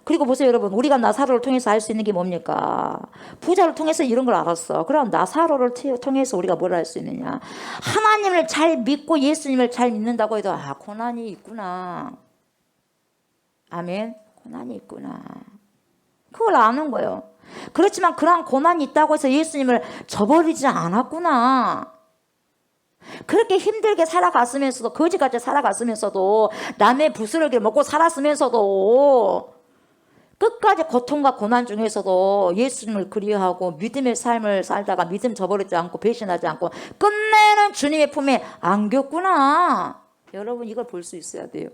그리고 보세요 여러분. 우리가 나사로를 통해서 알 수 있는 게 뭡니까? 부자를 통해서 이런 걸 알았어. 그럼 나사로를 통해서 우리가 뭘 알 수 있느냐? 하나님을 잘 믿고 예수님을 잘 믿는다고 해도 고난이 있구나. 아멘. 고난이 있구나. 그걸 아는 거예요. 그렇지만 그런 고난이 있다고 해서 예수님을 저버리지 않았구나. 그렇게 힘들게 살아갔으면서도 거지같이 살아갔으면서도 남의 부스러기를 먹고 살았으면서도 끝까지 고통과 고난 중에서도 예수님을 그리워하고 믿음의 삶을 살다가 믿음 저버리지 않고 배신하지 않고 끝내는 주님의 품에 안겼구나. 여러분 이걸 볼 수 있어야 돼요.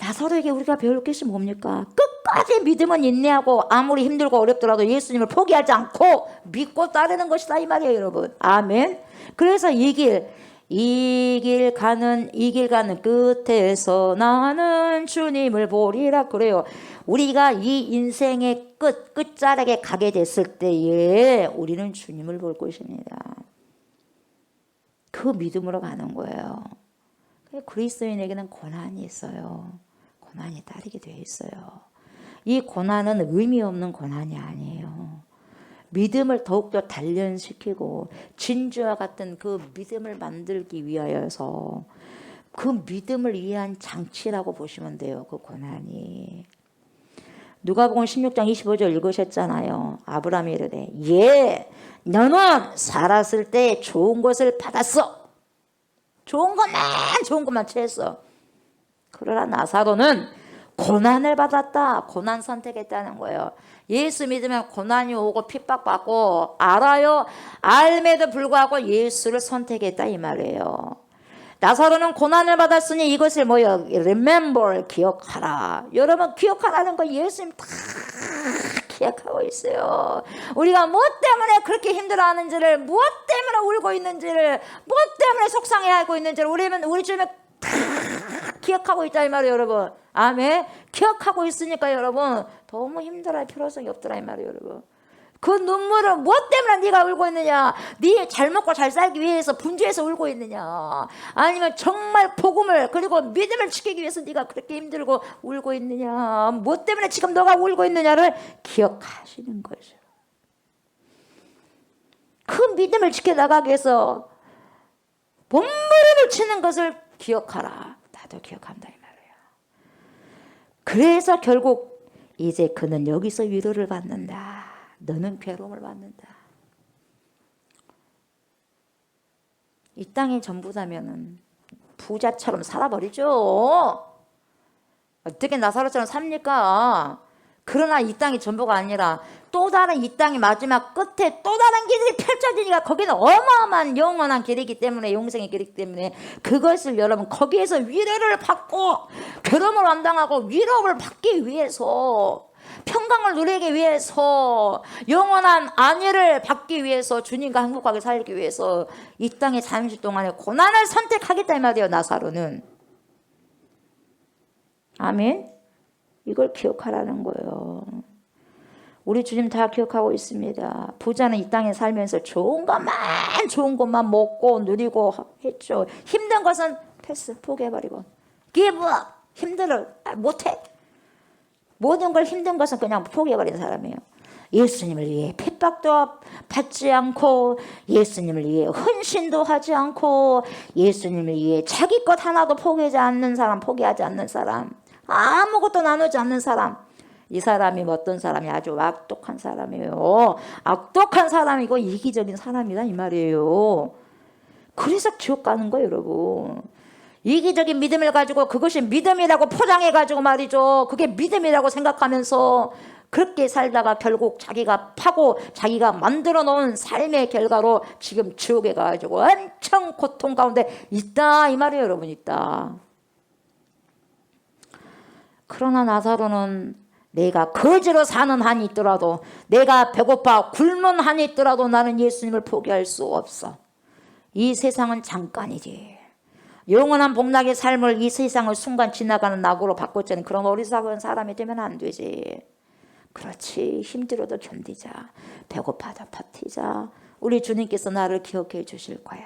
나사로에게 우리가 배울 것이 뭡니까? 끝까지 믿음은 인내하고 아무리 힘들고 어렵더라도 예수님을 포기하지 않고 믿고 따르는 것이다 이 말이에요 여러분. 아멘. 그래서 이 길 가는 끝에서 나는 주님을 보리라 그래요. 우리가 이 인생의 끝자락에 가게 됐을 때에 우리는 주님을 볼 것입니다. 그 믿음으로 가는 거예요. 그리스도인에게는 고난이 있어요. 고난이 따르게 되어 있어요. 이 고난은 의미 없는 고난이 아니에요. 믿음을 더욱더 단련시키고 진주와 같은 그 믿음을 만들기 위하여서 그 믿음을 위한 장치라고 보시면 돼요. 그 고난이. 누가복음 16장 25절 읽으셨잖아요. 아브라함이 이르되 예 너는 살았을 때 좋은 것을 받았어. 좋은 것만 취했어. 그러나 나사로는 고난을 받았다. 고난 선택했다는 거예요. 예수 믿으면 고난이 오고 핍박받고 알아요. 알매도 불구하고 예수를 선택했다 이 말이에요. 나사로는 고난을 받았으니 이것을 뭐요? remember, 기억하라. 여러분 기억하라는 거 예수님 다 기억하고 있어요. 우리가 무엇 때문에 그렇게 힘들어하는지를, 무엇 때문에 울고 있는지를, 무엇 때문에 속상해하고 있는지를 우리 주님은 다 기억하고 있다 이 말이에요. 여러분. 아멘. 기억하고 있으니까 여러분 너무 힘들어할 필요성이 없더라 이 말이에요. 여러분. 그 눈물을 무엇 때문에 네가 울고 있느냐? 네 잘 먹고 잘 살기 위해서 분주해서 울고 있느냐? 아니면 정말 복음을 그리고 믿음을 지키기 위해서 네가 그렇게 힘들고 울고 있느냐? 무엇 때문에 지금 너가 울고 있느냐를 기억하시는 거죠. 그 믿음을 지켜나가기 위해서 몸부림을 치는 것을 기억하라. 나도 기억한다 이 말이에요. 그래서 결국 이제 그는 여기서 위로를 받는다. 너는 괴로움을 받는다. 이 땅이 전부다면은 부자처럼 살아버리죠. 어떻게 나사로처럼 삽니까? 그러나 이 땅이 전부가 아니라 또 다른 이 땅의 마지막 끝에 또 다른 길이 펼쳐지니까 거기는 어마어마한 영원한 길이기 때문에, 영생의 길이기 때문에 그것을 여러분 거기에서 위로를 받고 괴로움을 감당하고 위로를 받기 위해서, 평강을 누리기 위해서, 영원한 안위를 받기 위해서, 주님과 행복하게 살기 위해서 이 땅의 잠시 동안에 고난을 선택하겠다 이 말이에요. 나사로는. 아멘. 이걸 기억하라는 거예요. 우리 주님 다 기억하고 있습니다. 부자는 이 땅에 살면서 좋은 것만 먹고 누리고 했죠. 힘든 것은 패스, 포기해버리고 give up, 힘들어, 못해. 모든 걸 힘든 것은 그냥 포기해버린 사람이에요. 예수님을 위해 핍박도 받지 않고, 예수님을 위해 헌신도 하지 않고, 예수님을 위해 자기 것 하나도 포기하지 않는 사람, 아무것도 나누지 않는 사람. 이 사람이 어떤 사람이 아주 악독한 사람이에요. 악독한 사람이고 이기적인 사람이다 이 말이에요. 그래서 지옥 가는 거예요, 여러분. 이기적인 믿음을 가지고 그것이 믿음이라고 포장해가지고 말이죠. 그게 믿음이라고 생각하면서 그렇게 살다가 결국 자기가 파고 자기가 만들어 놓은 삶의 결과로 지금 지옥에 가가지고 엄청 고통 가운데 있다 이 말이에요, 여러분. 있다. 그러나 나사로는 내가 거지로 사는 한이 있더라도, 내가 배고파 굶은 한이 있더라도 나는 예수님을 포기할 수 없어. 이 세상은 잠깐이지. 영원한 복락의 삶을 이 세상을 순간 지나가는 낙으로 바꿔주는 그런 어리석은 사람이 되면 안 되지. 그렇지. 힘들어도 견디자. 배고파도 버티자. 우리 주님께서 나를 기억해 주실 거야.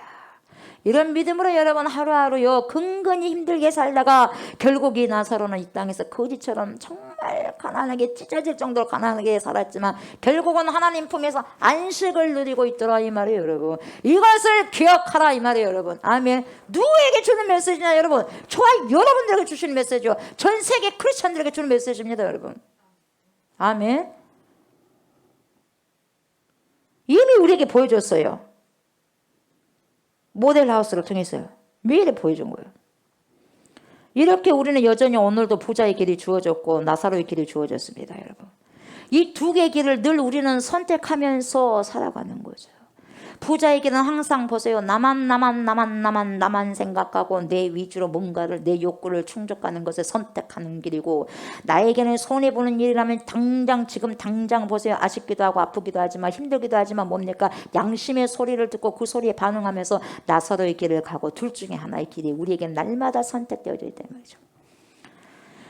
이런 믿음으로 여러분 하루하루요 근근히 힘들게 살다가 결국 이 나사로는 이 땅에서 거지처럼 정말 가난하게 찢어질 정도로 가난하게 살았지만 결국은 하나님 품에서 안식을 누리고 있더라 이 말이에요, 여러분. 이것을 기억하라 이 말이에요, 여러분. 아멘. 누구에게 주는 메시지냐 여러분? 저와 여러분들에게 주시는 메시지요. 전 세계 크리스천들에게 주는 메시지입니다, 여러분. 아멘. 이미 우리에게 보여줬어요. 모델하우스를 통해서요. 미리 보여준 거예요. 이렇게 우리는 여전히 오늘도 부자의 길이 주어졌고 나사로의 길이 주어졌습니다, 여러분. 이 두 개의 길을 늘 우리는 선택하면서 살아가는 거죠. 부자의 길은 항상 보세요. 나만 생각하고 내 위주로 뭔가를, 내 욕구를 충족하는 것을 선택하는 길이고, 나에게는 손해보는 일이라면 지금 당장 보세요. 아쉽기도 하고 아프기도 하지만 힘들기도 하지만 뭡니까? 양심의 소리를 듣고 그 소리에 반응하면서 나사로의 길을 가고, 둘 중에 하나의 길이 우리에게는 날마다 선택되어져 있다는 말이죠.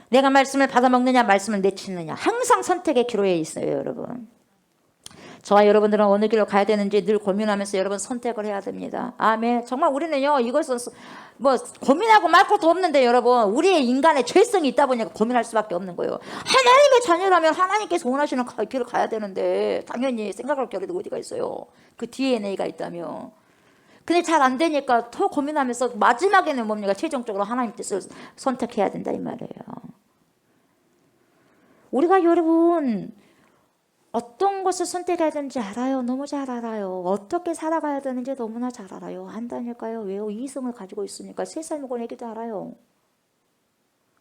내가 말씀을 받아먹느냐 말씀을 내치느냐, 항상 선택의 기로에 있어요, 여러분. 저와 여러분들은 어느 길로 가야 되는지 늘 고민하면서 여러분 선택을 해야 됩니다. 아멘. 정말 우리는요, 이것은 뭐 고민하고 말 것도 없는데 여러분, 우리의 인간의 죄성이 있다 보니까 고민할 수밖에 없는 거예요. 하나님의 자녀라면 하나님께서 원하시는 길을 가야 되는데 당연히 생각할 겨를이 어디가 있어요. 그 DNA가 있다며. 근데 잘 안 되니까 더 고민하면서 마지막에는 뭡니까? 최종적으로 하나님 뜻을 선택해야 된다 이 말이에요. 우리가 여러분 어떤 것을 선택해야 되는지 알아요. 너무 잘 알아요. 어떻게 살아가야 되는지 너무나 잘 알아요. 안다니까요. 왜요? 이성을 가지고 있으니까. 세 살 먹은 애기도 알아요.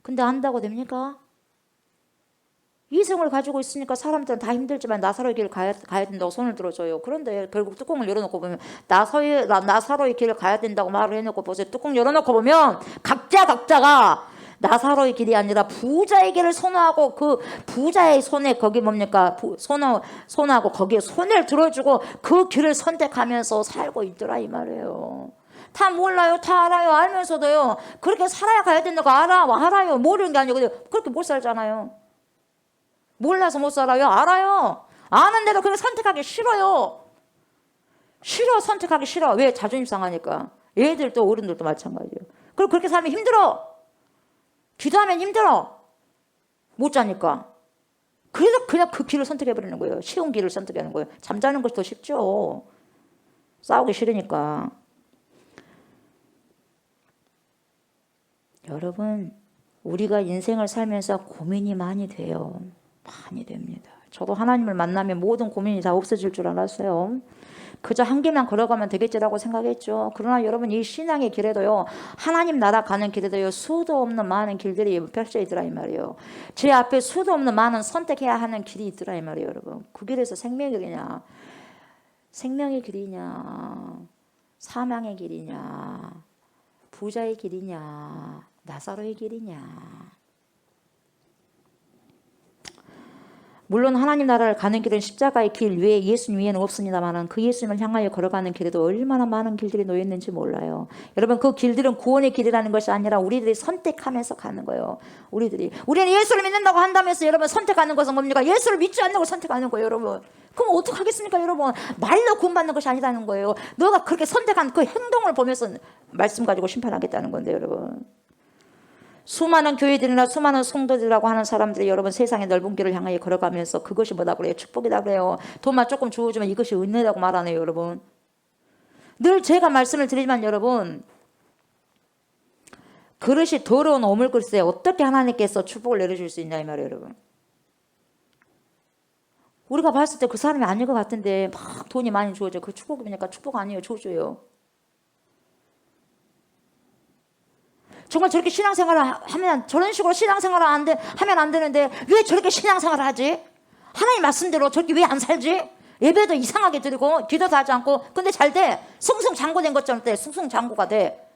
근데 안다고 됩니까? 이성을 가지고 있으니까 사람들은 다 힘들지만 나사로의 길을 가야 된다고 손을 들어줘요. 그런데 결국 뚜껑을 열어놓고 보면 나사로의 길을 가야 된다고 말을 해놓고 보세요. 뚜껑 열어놓고 보면 각자가 나사로의 길이 아니라 부자의 길을 선호하고 그 부자의 손에 거기 뭡니까? 손하고 거기에 손을 들어주고 그 길을 선택하면서 살고 있더라 이 말이에요. 다 몰라요. 다 알아요. 알면서도요. 그렇게 살아야 가야 된다고 알아요. 모르는 게 아니고 그렇게 못 살잖아요. 몰라서 못 살아요. 알아요. 아는데도 그걸 선택하기 싫어요. 선택하기 싫어. 왜? 자존심 상하니까. 애들도 어른들도 마찬가지예요. 그리고 그렇게 살면 힘들어. 기도하면 힘들어. 못 자니까. 그래서 그냥 그 길을 선택해버리는 거예요. 쉬운 길을 선택하는 거예요. 잠자는 것이 더 쉽죠. 싸우기 싫으니까. 여러분, 우리가 인생을 살면서 고민이 많이 돼요. 많이 됩니다. 저도 하나님을 만나면 모든 고민이 다 없어질 줄 알았어요. 그저 한 길만 걸어가면 되겠지라고 생각했죠. 그러나 여러분 이 신앙의 길에도요, 하나님 나라 가는 길에도요, 수도 없는 많은 길들이 펼쳐 있더라 이 말이에요. 제 앞에 수도 없는 많은 선택해야 하는 길이 있더라 이 말이에요. 여러분 그 길에서 생명의 길이냐, 사망의 길이냐, 부자의 길이냐, 나사로의 길이냐. 물론 하나님 나라를 가는 길은 십자가의 길 외에 예수님 외에는 없습니다만 그 예수님을 향하여 걸어가는 길에도 얼마나 많은 길들이 놓여 있는지 몰라요. 여러분 그 길들은 구원의 길이라는 것이 아니라 우리들이 선택하면서 가는 거예요. 우리는 예수를 믿는다고 한다면서 여러분 선택하는 것은 뭡니까? 예수를 믿지 않는 걸 선택하는 거예요. 여러분 그럼 어떡하겠습니까? 여러분 말로 구원받는 것이 아니라는 거예요. 너가 그렇게 선택한 그 행동을 보면서 말씀 가지고 심판하겠다는 건데 여러분, 수많은 교회들이나 수많은 성도들이라고 하는 사람들이 여러분 세상의 넓은 길을 향하여 걸어가면서 그것이 뭐다 그래요? 축복이다 그래요. 돈만 조금 주어주면 이것이 은혜라고 말하네요. 여러분 늘 제가 말씀을 드리지만 여러분, 그릇이 더러운 오물그릇에 어떻게 하나님께서 축복을 내려줄 수 있냐 이 말이에요. 여러분 우리가 봤을 때 그 사람이 아닌 것 같은데 막 돈이 많이 주어져. 그 축복이니까 축복 아니에요. 저주예요. 정말 저렇게 신앙생활을 하면, 저런 식으로 신앙생활을 하면 안 되는데 왜 저렇게 신앙생활을 하지? 하나님 말씀대로 저렇게 왜 안 살지? 예배도 이상하게 드리고 기도도 하지 않고 근데 잘 돼. 승승장구된 것처럼 돼. 승승장구가 돼.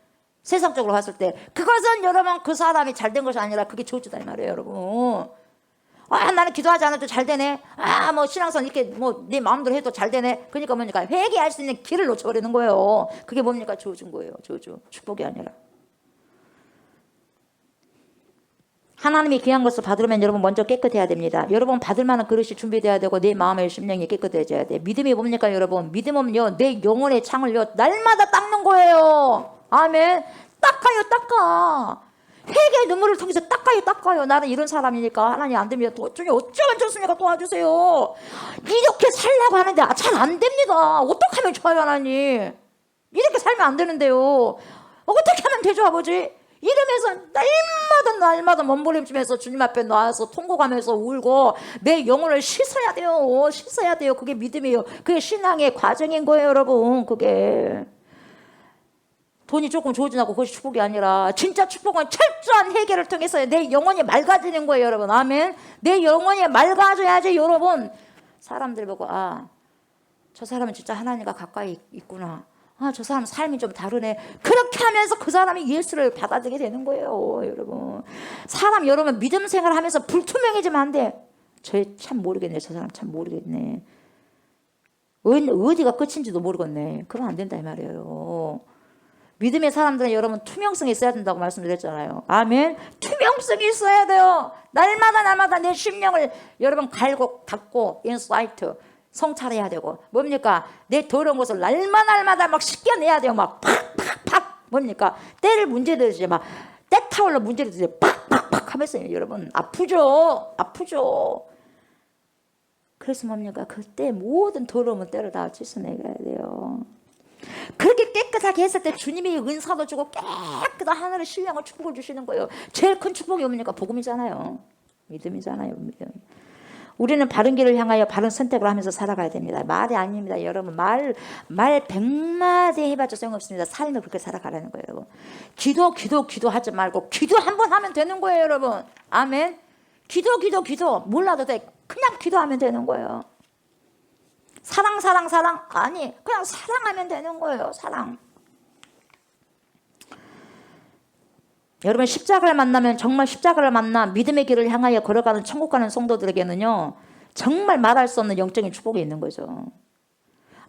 세상적으로 봤을 때 그것은 여러분 그 사람이 잘된 것이 아니라 그게 저주다 이 말이에요. 여러분 나는 기도하지 않아도 잘 되네. 뭐 신앙선 이렇게 뭐 내 마음대로 해도 잘 되네. 그러니까 뭡니까? 회개할 수 있는 길을 놓쳐버리는 거예요. 그게 뭡니까? 저주인 거예요. 저주. 축복이 아니라. 하나님이 귀한 것을 받으려면 여러분 먼저 깨끗해야 됩니다. 여러분 받을 만한 그릇이 준비돼야 되고 내 마음의 심령이 깨끗해져야 돼. 믿음이 뭡니까 여러분? 믿음은요 내 영혼의 창을요 날마다 닦는 거예요. 아멘. 닦아. 회개의 눈물을 통해서 닦아요. 나는 이런 사람이니까 하나님 안 됩니다. 어쩌면 좋습니까? 도와주세요. 이렇게 살려고 하는데 잘 안 됩니다. 어떻게 하면 좋아요 하나님? 이렇게 살면 안 되는데요. 어떻게 하면 되죠 아버지? 이러면서 날마다 몸부림치면서 주님 앞에 나와서 통곡하면서 울고 내 영혼을 씻어야 돼요. 그게 믿음이에요. 그게 신앙의 과정인 거예요 여러분. 그게 돈이 조금 좋아지고 그것이 축복이 아니라 진짜 축복은 철저한 해결을 통해서 내 영혼이 맑아지는 거예요 여러분. 아멘. 내 영혼이 맑아져야지 여러분 사람들 보고 저 사람은 진짜 하나님과 가까이 있구나. 저 사람 삶이 좀 다르네. 그렇게 하면서 그 사람이 예수를 받아들이게 되는 거예요 여러분. 사람 여러분 믿음 생활하면서 불투명해지면 안 돼. 저 사람 참 모르겠네. 어디가 끝인지도 모르겠네. 그러면 안 된다 이 말이에요. 믿음의 사람들은 여러분 투명성이 있어야 된다고 말씀드렸잖아요. 아멘. 투명성이 있어야 돼요. 날마다 내 심령을 여러분 갈고 닦고 인사이트 성찰해야 되고 뭡니까? 내 더러운 것을 날마다 막 씻겨내야 돼요. 막 팍팍팍 뭡니까? 때를 문제되듯이 막 때타올로 문제되듯이 팍팍팍 하면서 여러분 아프죠. 그래서 뭡니까? 그때 모든 더러움은 때를 다 씻어내야 돼요. 그렇게 깨끗하게 했을 때 주님이 은사도 주고 깨끗한 하늘의 신령한 축복을 주시는 거예요. 제일 큰 축복이 뭡니까? 복음이잖아요. 믿음이잖아요. 믿음. 우리는 바른 길을 향하여 바른 선택을 하면서 살아가야 됩니다. 말이 아닙니다. 여러분 말 100마디 해봤자 소용없습니다. 삶을 그렇게 살아가라는 거예요. 여러분. 기도하지 말고 기도 한번 하면 되는 거예요. 여러분. 아멘. 기도 몰라도 돼. 그냥 기도하면 되는 거예요. 사랑 아니 그냥 사랑하면 되는 거예요. 사랑. 여러분 십자가를 만나면 정말 십자가를 만나 믿음의 길을 향하여 걸어가는 천국 가는 성도들에게는요 정말 말할 수 없는 영적인 축복이 있는 거죠.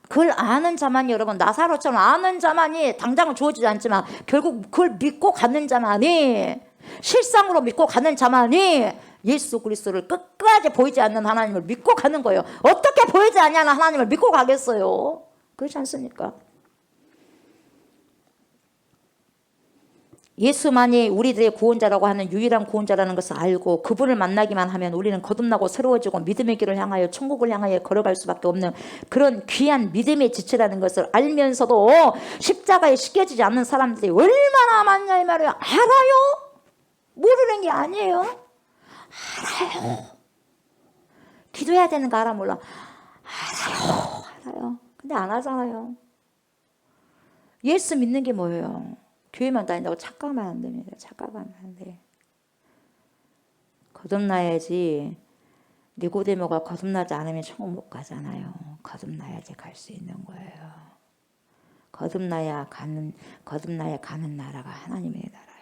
그걸 아는 자만이 여러분 나사로처럼 아는 자만이 당장은 주어지지 않지만 결국 그걸 믿고 가는 자만이 실상으로 믿고 가는 자만이 예수 그리스도를 끝까지 보이지 않는 하나님을 믿고 가는 거예요. 어떻게 보이지 않냐는 하나님을 믿고 가겠어요? 그렇지 않습니까? 예수만이 우리들의 구원자라고 하는 유일한 구원자라는 것을 알고 그분을 만나기만 하면 우리는 거듭나고 새로워지고 믿음의 길을 향하여 천국을 향하여 걸어갈 수밖에 없는 그런 귀한 믿음의 지체라는 것을 알면서도 십자가에 씻겨지지 않는 사람들이 얼마나 많냐 이 말이에요. 알아요? 모르는 게 아니에요. 알아요. 기도해야 되는 거 알아 몰라? 알아요. 근데 안 하잖아요. 예수 믿는 게 뭐예요? 교회만 다닌다고 착각하면 안 됩니다. 착각하면 안 돼. 거듭나야지. 니고데모가 거듭나지 않으면 천국 못 가잖아요. 거듭나야지 갈 수 있는 거예요. 거듭나야 가는 나라가 하나님의 나라예요.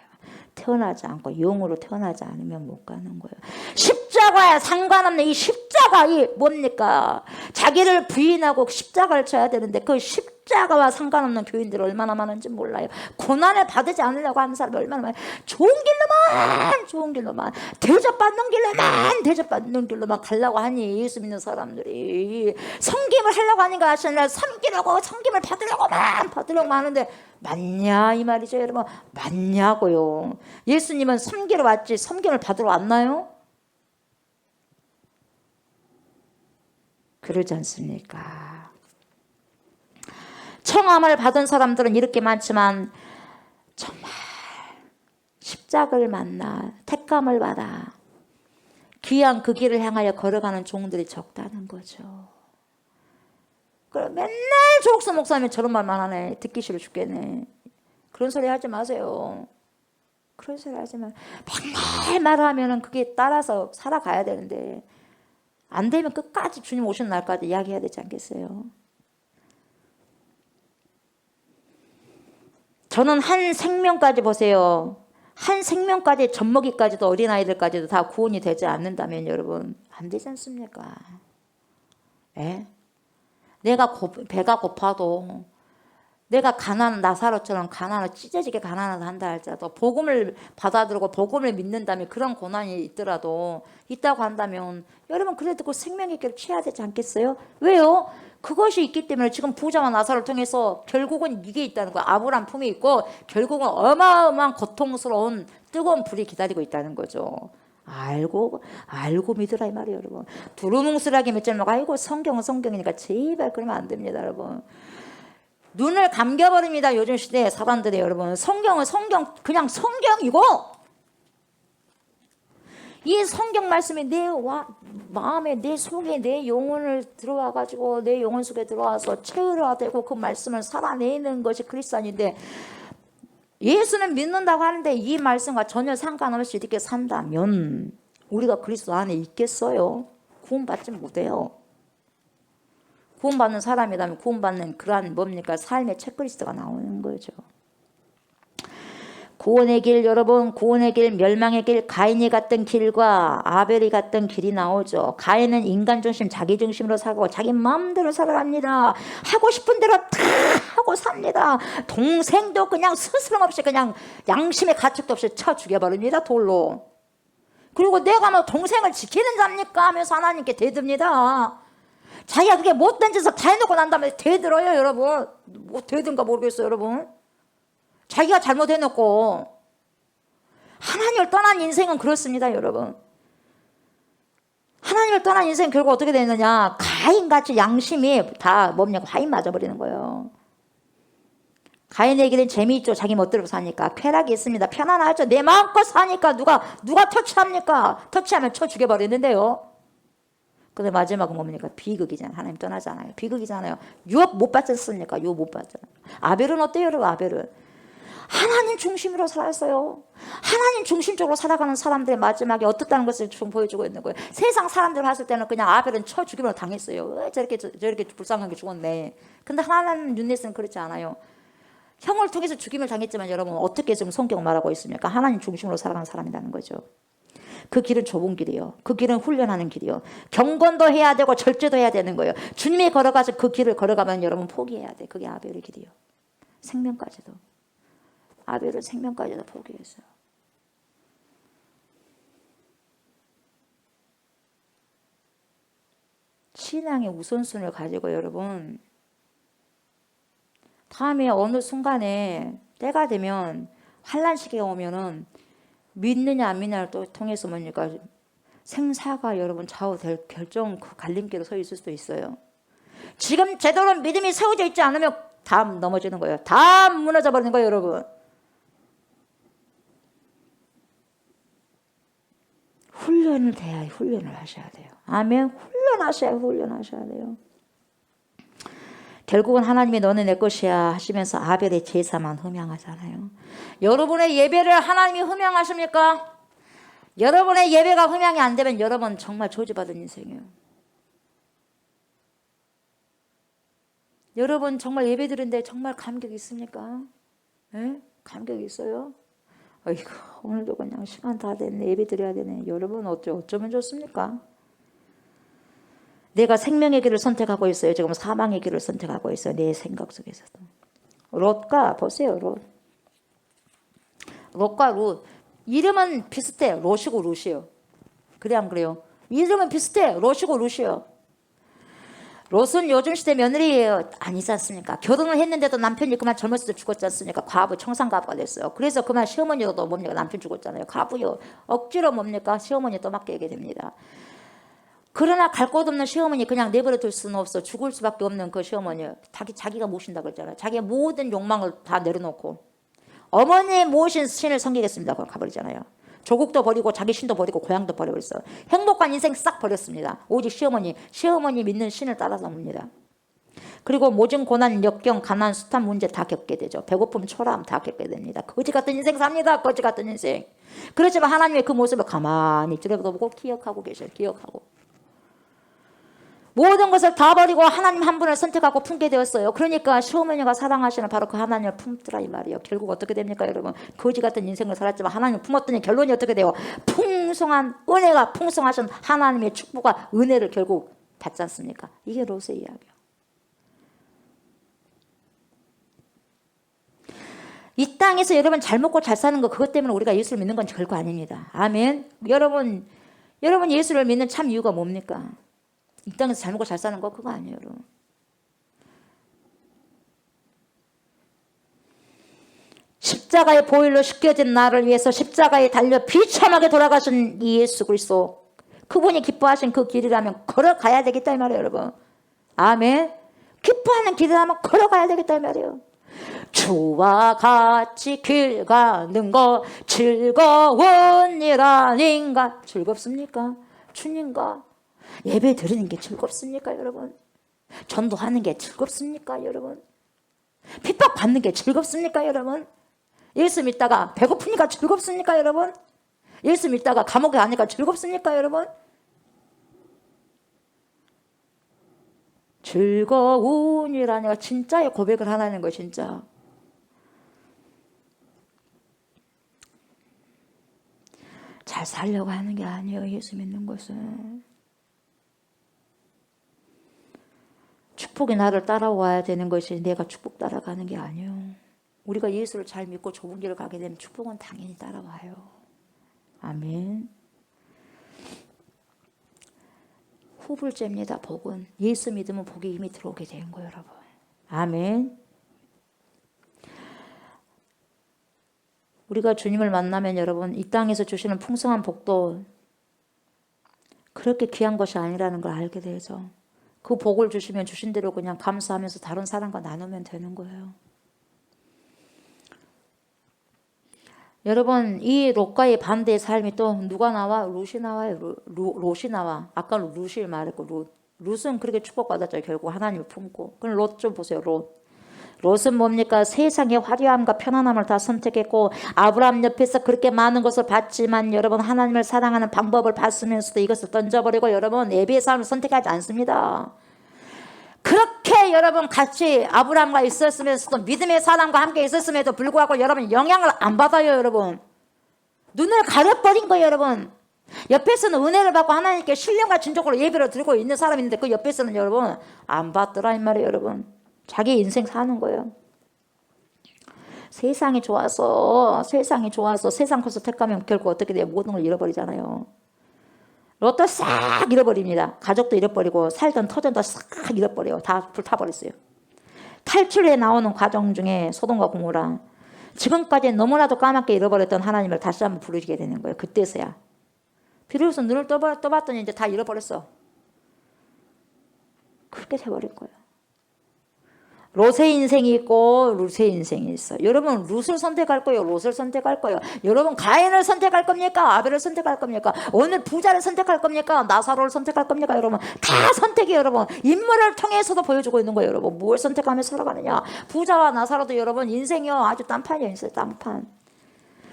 태어나지 않고 영으로 태어나지 않으면 못 가는 거예요. 십자가에 상관없는 이 십자가 이 뭡니까? 자기를 부인하고 십자가를 져야 되는데 그 십자가와 상관없는 교인들 얼마나 많은지 몰라요. 고난을 받지 않으려고 하는 사람이 얼마나 많아요. 좋은 길로만 대접받는 길로만 가려고 하니 예수 믿는 사람들이 섬김을 하려고 하는 거 아시나요? 섬김을 받으려고 하는데 맞냐 이 말이죠. 여러분 맞냐고요. 예수님은 섬기러 왔지 섬김을 받으러 왔나요? 그러지 않습니까? 청함을 받은 사람들은 이렇게 많지만 정말 십자가를 만나 택감을 받아 귀한 그 길을 향하여 걸어가는 종들이 적다는 거죠. 그럼 맨날 조옥수 목사님 저런 말만 하네. 듣기 싫어 죽겠네. 그런 소리 하지 마세요. 그런 소리 하지 마. 맨날 말하면은 그게 따라서 살아가야 되는데 안 되면 끝까지 주님 오시는 날까지 이야기해야 되지 않겠어요? 저는 한 생명까지 보세요. 한 생명까지 젖먹이까지도 어린아이들까지도 다 구원이 되지 않는다면 여러분 안 되지 않습니까? 예? 내가 배가 고파도 내가 나사로처럼 찢어지게 가난하다 한다 할지라도 복음을 받아들이고 복음을 믿는다면 그런 고난이 있다고 한다면 여러분 그래도 그 생명의 길을 취해야 되지 않겠어요? 왜요? 그것이 있기 때문에 지금 부자와 나사를 통해서 결국은 이게 있다는 거예요. 아브라함 품이 있고 결국은 어마어마한 고통스러운 뜨거운 불이 기다리고 있다는 거죠. 알고 믿으라 이 말이에요. 여러분 두루뭉술하게 믿지 말고 아이고 성경은 성경이니까 제발 그러면 안 됩니다. 여러분 눈을 감겨버립니다. 요즘 시대의 사람들이. 여러분 성경은 그냥 성경이고 이 성경 말씀이 내 마음에 내 속에 내 영혼을 들어와가지고 내 영혼 속에 들어와서 체화되고 그 말씀을 살아내는 것이 그리스도인데 예수는 믿는다고 하는데 이 말씀과 전혀 상관없이 이렇게 산다면 우리가 그리스도 안에 있겠어요? 구원받지 못해요. 구원받는 사람이라면 구원받는 그러한 뭡니까? 삶의 체크리스트가 나오는 거죠. 구원의 길 여러분 구원의 길 멸망의 길 가인이 갔던 길과 아벨이 갔던 길이 나오죠. 가인은 인간 중심 자기 중심으로 살고 자기 마음대로 살아갑니다. 하고 싶은 대로 다 하고 삽니다. 동생도 그냥 스스럼 없이 그냥 양심의 가책도 없이 쳐 죽여버립니다. 돌로. 그리고 내가 뭐 동생을 지키는 자입니까 하면서 하나님께 대듭니다. 자기가 그게 못된 짓을 다 해놓고 난 다음에 대들어요 여러분. 뭐 대든가 모르겠어요 여러분. 자기가 잘못해놓고. 하나님을 떠난 인생은 그렇습니다 여러분. 하나님을 떠난 인생은 결국 어떻게 되느냐, 가인같이 양심이 다 뭡니까, 화인 맞아버리는 거예요. 가인에게는 재미있죠. 자기 멋대로 사니까. 쾌락이 있습니다. 편안하죠. 내 마음껏 사니까 누가 터치합니까? 터치하면 쳐 죽여버리는데요. 근데 마지막은 뭡니까? 비극이잖아요. 하나님 떠나잖아요. 비극이잖아요. 유업 못 받지 않습니까? 유업 못 받잖아요. 아벨은 어때요 여러분? 아벨은 하나님 중심으로 살았어요. 하나님 중심적으로 살아가는 사람들의 마지막에 어떻다는 것을 좀 보여주고 있는 거예요. 세상 사람들 봤을 때는 그냥 아벨은 쳐 죽임을 당했어요. 저렇게 불쌍하게 죽었네. 근데 하나님 눈에서는 그렇지 않아요. 형을 통해서 죽임을 당했지만 여러분 어떻게 지금 성경 말하고 있습니까? 하나님 중심으로 살아가는 사람이라는 거죠. 그 길은 좁은 길이요. 그 길은 훈련하는 길이요. 경건도 해야 되고 절제도 해야 되는 거예요. 주님이 걸어가서 그 길을 걸어가면 여러분 포기해야 돼. 그게 아벨의 길이요. 생명까지도. 아벨은 생명까지도 포기했어요. 신앙의 우선순위를 가지고 여러분 다음에 어느 순간에 때가 되면 환난 시기가 오면은 믿느냐 안 믿느냐를 또 통해서 뭡니까 생사가 여러분 좌우될 결정 그 갈림길에 서 있을 수도 있어요. 지금 제대로 믿음이 세워져 있지 않으면 다 넘어지는 거예요. 다 무너져 버리는 거예요 여러분. 훈련을 돼야 훈련을 하셔야 돼요. 아멘. 훈련하셔야 돼요. 결국은 하나님이 너는 내 것이야 하시면서 아벨의 제사만 흠양하잖아요. 여러분의 예배를 하나님이 흠양하십니까? 여러분의 예배가 흠양이 안 되면 여러분 정말 저주받은 인생이에요. 여러분 정말 예배 드리는데 정말 감격이 있습니까? 네? 감격이 있어요? 아이고 오늘도 그냥 시간 다 됐네. 예배 드려야 되네. 여러분 어쩌면 좋습니까? 내가 생명의 길을 선택하고 있어요. 지금 사망의 길을 선택하고 있어요. 내 생각 속에서도. 롯과 보세요. 롯과 룻 이름은 비슷해. 롯이고 룻이요. 그래 안 그래요? 이름은 비슷해. 롯이고 룻이요. 롯은 요즘 시대 며느리예요. 아니지 않습니까? 결혼을 했는데도 남편이 그만 젊었을 때 죽었지 않습니까? 과부, 청산과부가 됐어요. 그래서 그만 시어머니도 뭡니까? 남편 죽었잖아요. 과부요. 억지로 뭡니까? 시어머니 또 맡기게 됩니다. 그러나 갈 곳 없는 시어머니 그냥 내버려 둘 수는 없어. 죽을 수밖에 없는 그 시어머니. 자기가 모신다 그랬잖아요. 자기의 모든 욕망을 다 내려놓고 어머니의 모신 신을 섬기겠습니다. 그걸 가버리잖아요. 조국도 버리고 자기 신도 버리고 고향도 버려버렸어요. 행복한 인생 싹 버렸습니다. 오직 시어머니 믿는 신을 따라서 옵니다. 그리고 모진 고난, 역경, 가난, 수탄 문제 다 겪게 되죠. 배고픔, 초라함 다 겪게 됩니다. 거지 같은 인생 삽니다. 거지 같은 인생. 그렇지만 하나님의 그 모습을 가만히 들여다보고 기억하고 계셔요. 기억하고. 모든 것을 다 버리고 하나님 한 분을 선택하고 품게 되었어요. 그러니까 시어머니가 사랑하시는 바로 그 하나님을 품더라 이 말이에요. 결국 어떻게 됩니까 여러분? 거지 같은 인생을 살았지만 하나님을 품었더니 결론이 어떻게 돼요? 풍성한 은혜가 풍성하신 하나님의 축복과 은혜를 결국 받지 않습니까? 이게 롯의 이야기예요. 이 땅에서 여러분 잘 먹고 잘 사는 거 그것 때문에 우리가 예수를 믿는 건 결코 아닙니다. 아멘. 여러분 예수를 믿는 참 이유가 뭡니까? 이 땅에서 잘 먹고 잘 사는 거 그거 아니에요 여러분. 십자가의 보혈로 씻겨진 나를 위해서 십자가에 달려 비참하게 돌아가신 이 예수 그리스도 그분이 기뻐하신 그 길이라면 걸어가야 되겠다 이 말이에요 여러분. 아멘. 기뻐하는 길이라면 걸어가야 되겠다 이 말이에요. 주와 같이 길 가는 거 즐거운 일 아닌가? 즐겁습니까? 주님과 예배 드리는 게 즐겁습니까 여러분? 전도하는 게 즐겁습니까 여러분? 핍박받는 게 즐겁습니까 여러분? 예수 믿다가 배고프니까 즐겁습니까 여러분? 예수 믿다가 감옥에 가니까 즐겁습니까 여러분? 즐거운 일 아니라 진짜의 고백을 하라는 거예요 진짜. 잘 살려고 하는 게 아니에요 예수 믿는 것은. 축복이 나를 따라와야 되는 것이 내가 축복 따라가는 게 아니에요. 우리가 예수를 잘 믿고 좁은 길을 가게 되면 축복은 당연히 따라와요. 아멘. 후불제입니다. 복은 예수 믿으면 복이 이미 들어오게 된 거예요, 여러분. 아멘. 우리가 주님을 만나면 여러분 이 땅에서 주시는 풍성한 복도 그렇게 귀한 것이 아니라는 걸 알게 되죠. 그 복을 주시면 주신 대로 그냥 감사하면서 다른 사람과 나누면 되는 거예요. 여러분 이 롯과의 반대의 삶이 또 누가 나와? 롯이 나와요. 롯이 나와. 아까 롯이 말했고 롯은 그렇게 축복받았죠. 결국 하나님을 품고. 그럼 롯 좀 보세요. 롯은 뭡니까? 세상의 화려함과 편안함을 다 선택했고 아브라함 옆에서 그렇게 많은 것을 봤지만 여러분 하나님을 사랑하는 방법을 봤으면서도 이것을 던져버리고 여러분 예배의 삶을 선택하지 않습니다. 그렇게 여러분 같이 아브라함과 있었으면서도 믿음의 사람과 함께 있었음에도 불구하고 여러분 영향을 안 받아요. 여러분 눈을 가려버린 거예요. 여러분 옆에서는 은혜를 받고 하나님께 신령과 진정으로 예배를 드리고 있는 사람이 있는데 그 옆에서는 여러분 안 받더라 이 말이에요. 여러분 자기 인생 사는 거예요. 세상이 좋아서 세상 것을 택하면 결국 어떻게 돼요? 모든 걸 잃어버리잖아요. 롯도 싹 잃어버립니다. 가족도 잃어버리고 살던 터전도 싹 잃어버려요. 다 불타버렸어요. 탈출해 나오는 과정 중에 소돔과 고모라 지금까지 너무나도 까맣게 잃어버렸던 하나님을 다시 한번 부르게 되는 거예요. 그때서야. 비로소 눈을 떠봤더니 이제 다 잃어버렸어. 그렇게 돼버린 거예요. 롯의 인생이 있고 룻의 인생이 있어. 여러분 룻을 선택할 거예요? 롯을 선택할 거예요? 여러분 가인을 선택할 겁니까? 아벨을 선택할 겁니까? 오늘 부자를 선택할 겁니까? 나사로를 선택할 겁니까? 여러분 다 선택이에요. 여러분 인물을 통해서도 보여주고 있는 거예요. 여러분 무엇을 선택하며 살아가느냐. 부자와 나사로도 여러분 인생이요 아주 딴판이에요. 딴판.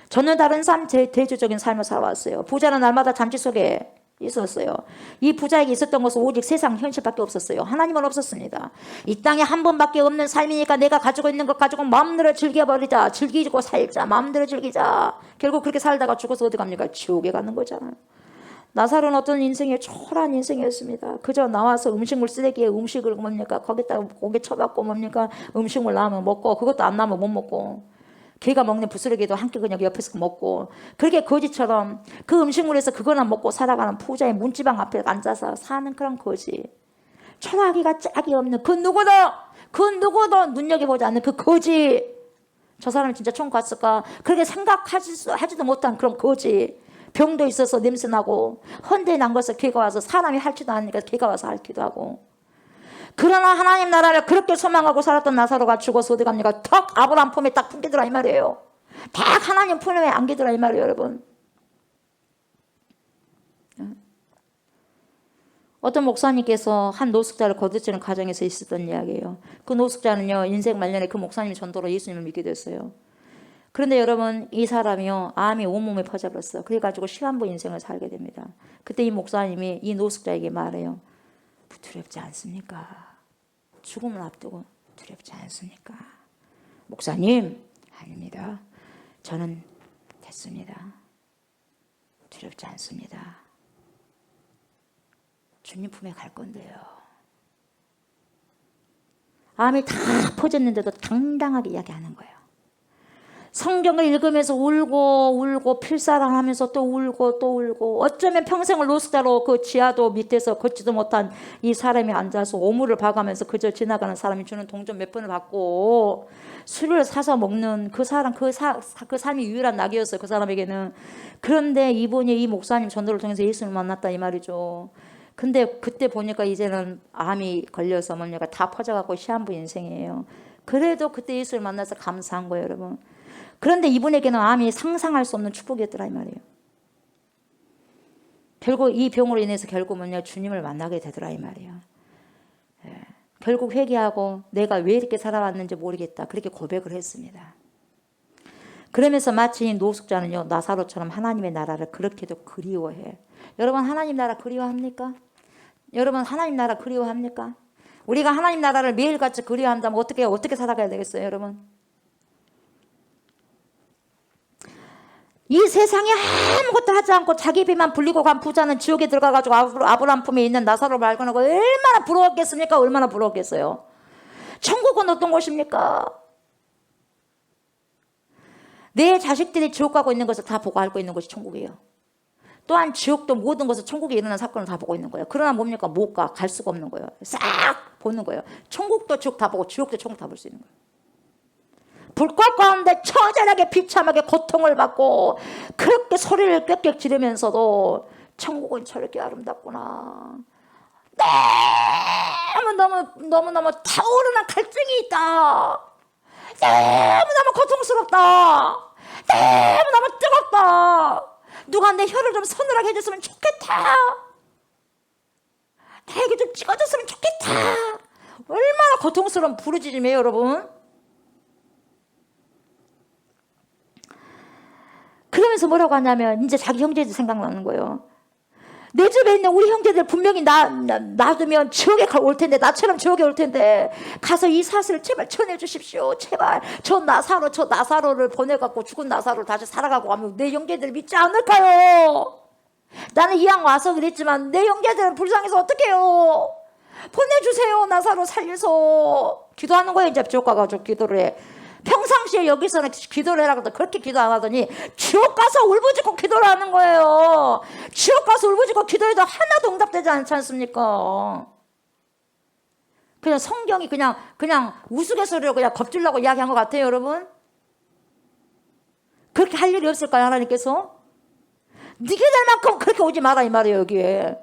저는 다른 삶 대조적인 삶을 살아왔어요. 부자는 날마다 잠시 속에 있었어요. 이 부자에게 있었던 것은 오직 세상 현실밖에 없었어요. 하나님은 없었습니다. 이 땅에 한 번밖에 없는 삶이니까 내가 가지고 있는 것 가지고 마음대로 즐겨버리자. 즐기고 살자. 마음대로 즐기자. 결국 그렇게 살다가 죽어서 어디 갑니까? 지옥에 가는 거잖아요. 나사로는 어떤 인생이 초라한 인생이었습니다. 그저 나와서 음식물 쓰레기에 음식을 뭡니까? 거기다가 고기 쳐박고 뭡니까? 음식물 나오면 먹고 그것도 안 나오면 못 먹고 개가 먹는 부스러기도 함께 그냥 옆에서 먹고 그렇게 거지처럼 그 음식물에서 그거나 먹고 살아가는 부자의 문지방 앞에 앉아서 사는 그런 거지. 초라하기가 짝이 없는 그 누구도 눈여겨보지 않는 그 거지. 저 사람이 진짜 천국 갔을까? 그렇게 생각하지도 못한 그런 거지. 병도 있어서 냄새나고 헌데 난 것을 개가 와서 사람이 핥지도 않으니까 개가 와서 핥기도 하고. 그러나 하나님 나라를 그렇게 소망하고 살았던 나사로가 죽어서 어디 갑니까? 턱 아브라함 품에 딱 품기더라 이 말이에요. 딱 하나님 품에 안기더라 이 말이에요. 여러분 어떤 목사님께서 한 노숙자를 거두치는 과정에서 있었던 이야기예요. 그 노숙자는요 인생 말년에 그 목사님 전도로 예수님을 믿게 됐어요. 그런데 여러분 이 사람이요 암이 온몸에 퍼져버렸어. 그래가지고 시한부 인생을 살게 됩니다. 그때 이 목사님이 이 노숙자에게 말해요. 두렵지 않습니까? 죽음을 앞두고 두렵지 않습니까? 목사님, 아닙니다. 저는 됐습니다. 두렵지 않습니다. 주님 품에 갈 건데요. 암이 다 퍼졌는데도 당당하게 이야기하는 거예요. 성경을 읽으면서 울고 필사랑하면서 또 울고 어쩌면 평생을 노숙자로 그 지하도 밑에서 걷지도 못한 이 사람이 앉아서 오물을 봐가면서 그저 지나가는 사람이 주는 동전 몇 번을 받고 술을 사서 먹는 그 사람 그 삶이 유일한 낙이었어요. 그 사람에게는. 그런데 이분이 이 목사님 전도를 통해서 예수를 만났다 이 말이죠. 근데 그때 보니까 이제는 암이 걸려서 뭡니까 다 퍼져갖고 시한부 인생이에요. 그래도 그때 예수를 만나서 감사한 거예요. 여러분. 그런데 이분에게는 암이 상상할 수 없는 축복이었더라 이 말이에요. 결국 이 병으로 인해서 결국 뭐냐 주님을 만나게 되더라 이 말이에요. 예. 결국 회개하고 내가 왜 이렇게 살아왔는지 모르겠다 그렇게 고백을 했습니다. 그러면서 마치 노숙자는요 나사로처럼 하나님의 나라를 그렇게도 그리워해. 여러분 하나님 나라 그리워합니까? 여러분 하나님 나라 그리워합니까? 우리가 하나님 나라를 매일같이 그리워한다면 어떻게 살아가야 되겠어요 여러분? 이 세상에 아무것도 하지 않고 자기 배만 불리고 간 부자는 지옥에 들어가가지고 아브라함 품에 있는 나사로를 발견하고 얼마나 부러웠겠습니까? 얼마나 부러웠겠어요? 천국은 어떤 곳입니까? 내 자식들이 지옥 가고 있는 것을 다 보고 알고 있는 것이 천국이에요. 또한 지옥도 모든 것을 천국에 일어난 사건을 다 보고 있는 거예요. 그러나 뭡니까? 못 가. 갈 수가 없는 거예요. 싹 보는 거예요. 천국도 지옥 다 보고 지옥도 천국 다 볼 수 있는 거예요. 불꽃 가운데 처절하게 비참하게 고통을 받고 그렇게 소리를 꽥꽥 지르면서도 천국은 저렇게 아름답구나. 너무너무 타오르는 갈증이 있다. 너무너무 고통스럽다. 너무너무 뜨겁다. 누가 내 혀를 좀 서늘하게 해줬으면 좋겠다. 나에게 좀 찍어줬으면 좋겠다. 얼마나 고통스러운 부르짖음이에요, 여러분. 그러면서 뭐라고 하냐면 이제 자기 형제들 생각나는 거예요. 내 집에 있는 우리 형제들 분명히 놔두면 지옥에 올 텐데, 나처럼 지옥에 올 텐데 가서 이 사슬을 제발 전해주십시오. 제발 저 나사로를 보내갖고 죽은 나사로를 다시 살아가고 하면 내 형제들 믿지 않을까요? 나는 이왕 와서 그랬지만 내 형제들은 불쌍해서 어떡해요? 보내주세요. 나사로 살려서. 기도하는 거예요. 이제 지옥 가가지고 기도를 해. 평상시에 여기서는 기도를 해라고 그렇게 기도 안 하더니 지옥 가서 울부짖고 기도를 하는 거예요. 지옥 가서 울부짖고 기도해도 하나도 응답되지 않지 않습니까? 그냥 성경이 그냥 우스갯소리로 그냥 겁주려고 이야기한 것 같아요, 여러분. 그렇게 할 일이 없을까요, 하나님께서? 네게 될 만큼 그렇게 오지 마라 이 말이에요. 여기에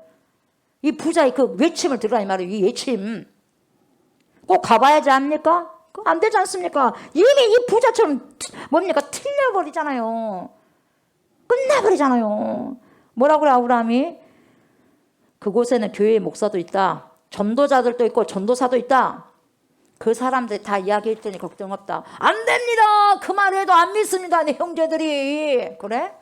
이 부자의 그 외침을 들으라 이 말이에요. 이 외침 꼭 가봐야지 합니까? 안 되지 않습니까? 이미 이 부자처럼 뭡니까? 틀려버리잖아요. 끝나버리잖아요. 뭐라고 그래 아브라함이? 그곳에는 교회의 목사도 있다. 전도자들도 있고 전도사도 있다. 그 사람들 다 이야기했더니 걱정 없다. 안 됩니다. 그 말해도 안 믿습니다. 내 형제들이. 그래?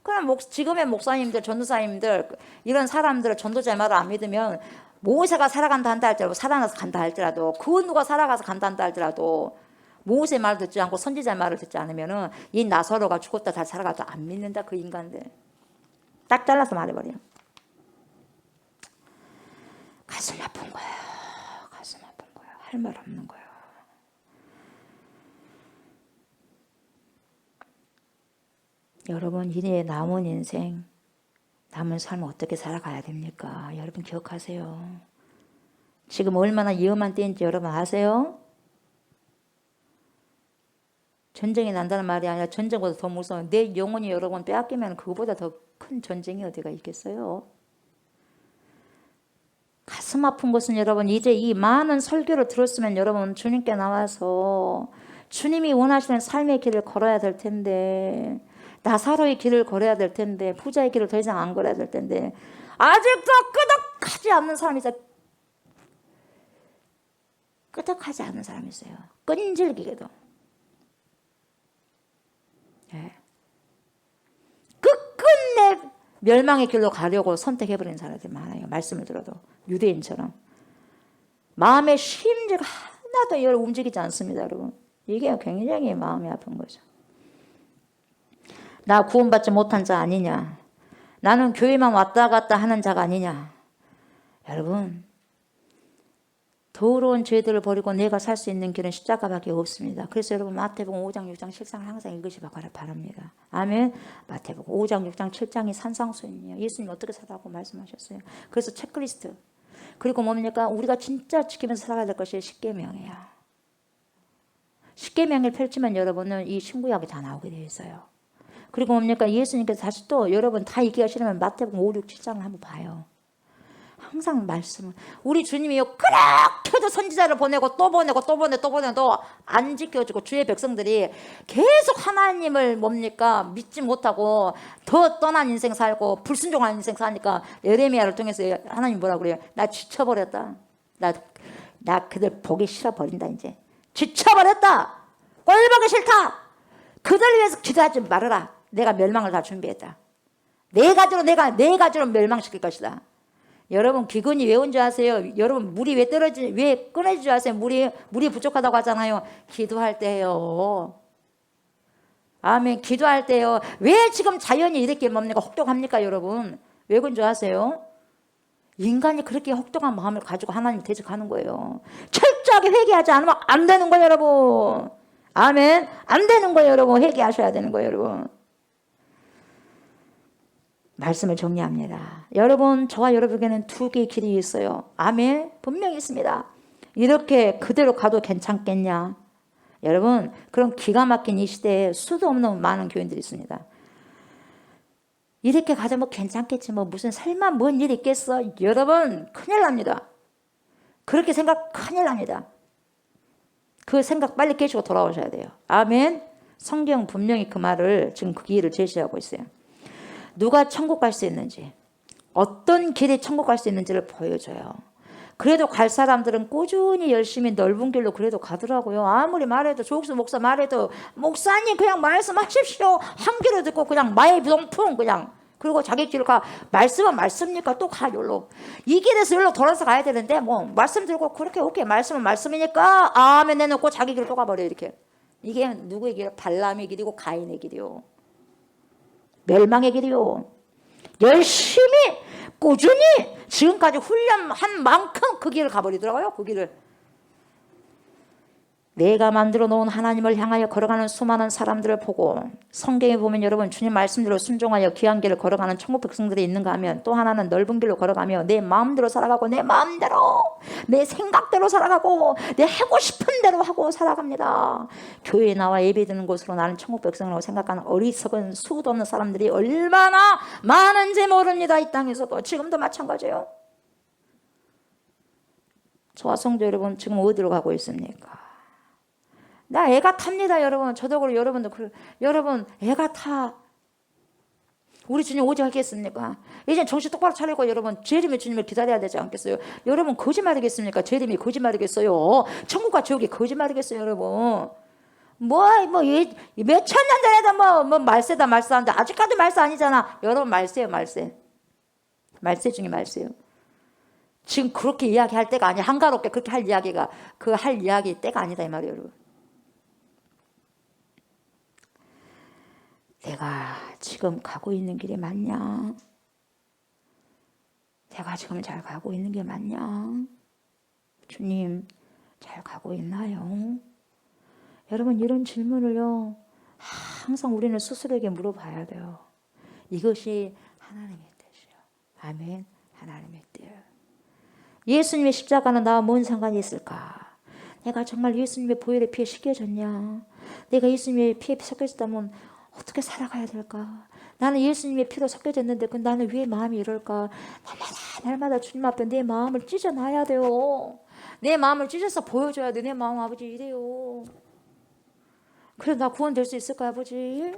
그럼 지금의 목사님들, 전도사님들 이런 사람들 전도자의 말을 안 믿으면 모세가 살아간다 한다 할지라도 살아나서 간다 할지라도 그 누가 살아가서 간다 한다 할지라도 모세의 말을 듣지 않고 선지자의 말을 듣지 않으면은 이 나사로가 죽었다 다시 살아가도 안 믿는다 그 인간들. 딱 잘라서 말해버려. 가슴 아픈 거야. 가슴 아픈 거야. 할 말 없는 거야. 여러분 이제 남은 인생 남은 삶을 어떻게 살아가야 됩니까? 여러분 기억하세요. 지금 얼마나 위험한 때인지 여러분 아세요? 전쟁이 난다는 말이 아니라 전쟁보다 더 무서운 내 영혼이 여러분 빼앗기면 그거보다 더 큰 전쟁이 어디가 있겠어요? 가슴 아픈 것은 여러분 이제 이 많은 설교를 들었으면 여러분 주님께 나와서 주님이 원하시는 삶의 길을 걸어야 될 텐데 나사로의 길을 걸어야 될 텐데 부자의 길을 더 이상 안 걸어야 될 텐데 아직도 끄덕하지 않는 사람이 있어요. 끄덕하지 않는 사람이 있어요. 끈질기게도. 네. 끝끝내 멸망의 길로 가려고 선택해버리는 사람들이 많아요. 말씀을 들어도 유대인처럼 마음의 심지가 하나도 움직이지 않습니다. 여러분 이게 굉장히 마음이 아픈 거죠. 나 구원받지 못한 자 아니냐? 나는 교회만 왔다 갔다 하는 자가 아니냐? 여러분 더러운 죄들을 버리고 내가 살 수 있는 길은 십자가밖에 없습니다. 그래서 여러분 마태복음 5장 6장 7장을 항상 읽으시기 바랍니다. 아멘. 마태복음 5장 6장 7장이 산상수훈이에요. 예수님 어떻게 살라고 말씀하셨어요. 그래서 체크리스트 그리고 뭡니까? 우리가 진짜 지키면서 살아야 될 것이 십계명이에요. 십계명을 펼치면 여러분은 이 신구약이 다 나오게 되어 있어요. 그리고 뭡니까? 예수님께서 다시 또 여러분 다 읽기가 싫으면 마태복음 5, 6, 7장을 한번 봐요. 항상 말씀을 우리 주님이요 그렇게도 선지자를 보내고 또 보내고 또 보내도 안 지켜주고 주의 백성들이 계속 하나님을 뭡니까? 믿지 못하고 더 떠난 인생 살고 불순종한 인생 사니까 예레미야를 통해서 하나님 뭐라고 그래요? 나 지쳐버렸다. 나 그들 보기 싫어버린다 이제. 지쳐버렸다. 꼴보기 싫다. 그들 위해서 기도하지 말아라. 내가 멸망을 다 준비했다. 네 가지로 멸망시킬 것이다. 여러분 기근이 왜 온 줄 아세요? 여러분 물이 왜 끊어질 줄 아세요? 물이 부족하다고 하잖아요. 기도할 때요. 아멘. 기도할 때요. 왜 지금 자연이 이렇게 뭡니까? 혹독합니까 여러분? 왜 그런 줄 아세요? 인간이 그렇게 혹독한 마음을 가지고 하나님 대적하는 거예요. 철저하게 회개하지 않으면 안 되는 거예요 여러분. 아멘. 안 되는 거예요 여러분. 회개하셔야 되는 거예요 여러분. 말씀을 정리합니다. 여러분, 저와 여러분에게는 두 개의 길이 있어요. 아멘. 분명히 있습니다. 이렇게 그대로 가도 괜찮겠냐? 여러분, 그런 기가 막힌 이 시대에 수도 없는 많은 교인들이 있습니다. 이렇게 가자 뭐 괜찮겠지 뭐 무슨 설마 뭔 일이 있겠어? 여러분, 큰일 납니다. 그렇게 생각 큰일 납니다. 그 생각 빨리 깨시고 돌아오셔야 돼요. 아멘. 성경 분명히 그 말을 지금 그 길을 제시하고 있어요. 누가 천국 갈 수 있는지, 어떤 길이 천국 갈 수 있는지를 보여줘요. 그래도 갈 사람들은 꾸준히 열심히 넓은 길로 그래도 가더라고요. 아무리 말해도 조옥수 목사 말해도 목사님 그냥 말씀하십시오. 한 귀로 듣고 그냥 마의 병풍 그냥 그리고 자기 길로 가. 말씀은 말씀이니까 또 가 여기로. 이 길에서 여기로 돌아서 가야 되는데 뭐 말씀 들고 그렇게 오케이 말씀은 말씀이니까 아멘 내놓고 자기 길로 또 가버려 이렇게. 이게 누구의 길? 발람의 길이고 가인의 길이요. 멸망의 길이요. 열심히 꾸준히 지금까지 훈련한 만큼 그 길을 가버리더라고요. 그 길을. 내가 만들어 놓은 하나님을 향하여 걸어가는 수많은 사람들을 보고 성경에 보면 여러분 주님 말씀대로 순종하여 귀한 길을 걸어가는 천국 백성들이 있는가 하면 또 하나는 넓은 길로 걸어가며 내 마음대로 살아가고 내 마음대로 내 생각대로 살아가고 내 하고 싶은 대로 하고 살아갑니다. 교회에 나와 예배드리는 곳으로 나는 천국 백성이라고 생각하는 어리석은 수도 없는 사람들이 얼마나 많은지 모릅니다. 이 땅에서도 지금도 마찬가지예요. 저와 성도 여러분 지금 어디로 가고 있습니까? 나 애가 탑니다 여러분. 저도 그렇고 여러분도 그래요. 여러분 애가 타. 우리 주님 오직 하겠습니까? 이제 정신 똑바로 차리고 여러분 재림의 주님을 기다려야 되지 않겠어요? 여러분 거짓말이겠습니까? 재림이 거짓말이겠어요? 천국과 지옥이 거짓말이겠어요 여러분? 몇천 년 전에도 뭐 말세다 말세하는데 아직까지 말세 아니잖아. 여러분 말세요 말세. 말세 중에 말세요. 지금 그렇게 이야기할 때가 아니야. 한가롭게 그렇게 할 이야기가 할 이야기 때가 아니다 이 말이에요 여러분. 내가 지금 가고 있는 길이 맞냐? 내가 지금 잘 가고 있는 게 맞냐? 주님, 잘 가고 있나요? 여러분, 이런 질문을요, 항상 우리는 스스로에게 물어봐야 돼요. 이것이 하나님의 뜻이에요. 아멘. 하나님의 뜻. 예수님의 십자가는 나와 뭔 상관이 있을까? 내가 정말 예수님의 보혈의 피에 씻겨졌냐? 내가 예수님의 피에 섞여졌다면 어떻게 살아가야 될까? 나는 예수님의 피로 섞여졌는데 나는 왜 마음이 이럴까? 날마다 주님 앞에 내 마음을 찢어놔야 돼요. 내 마음을 찢어서 보여줘야 돼. 내 마음 아버지 이래요. 그래 나 구원될 수 있을까 아버지?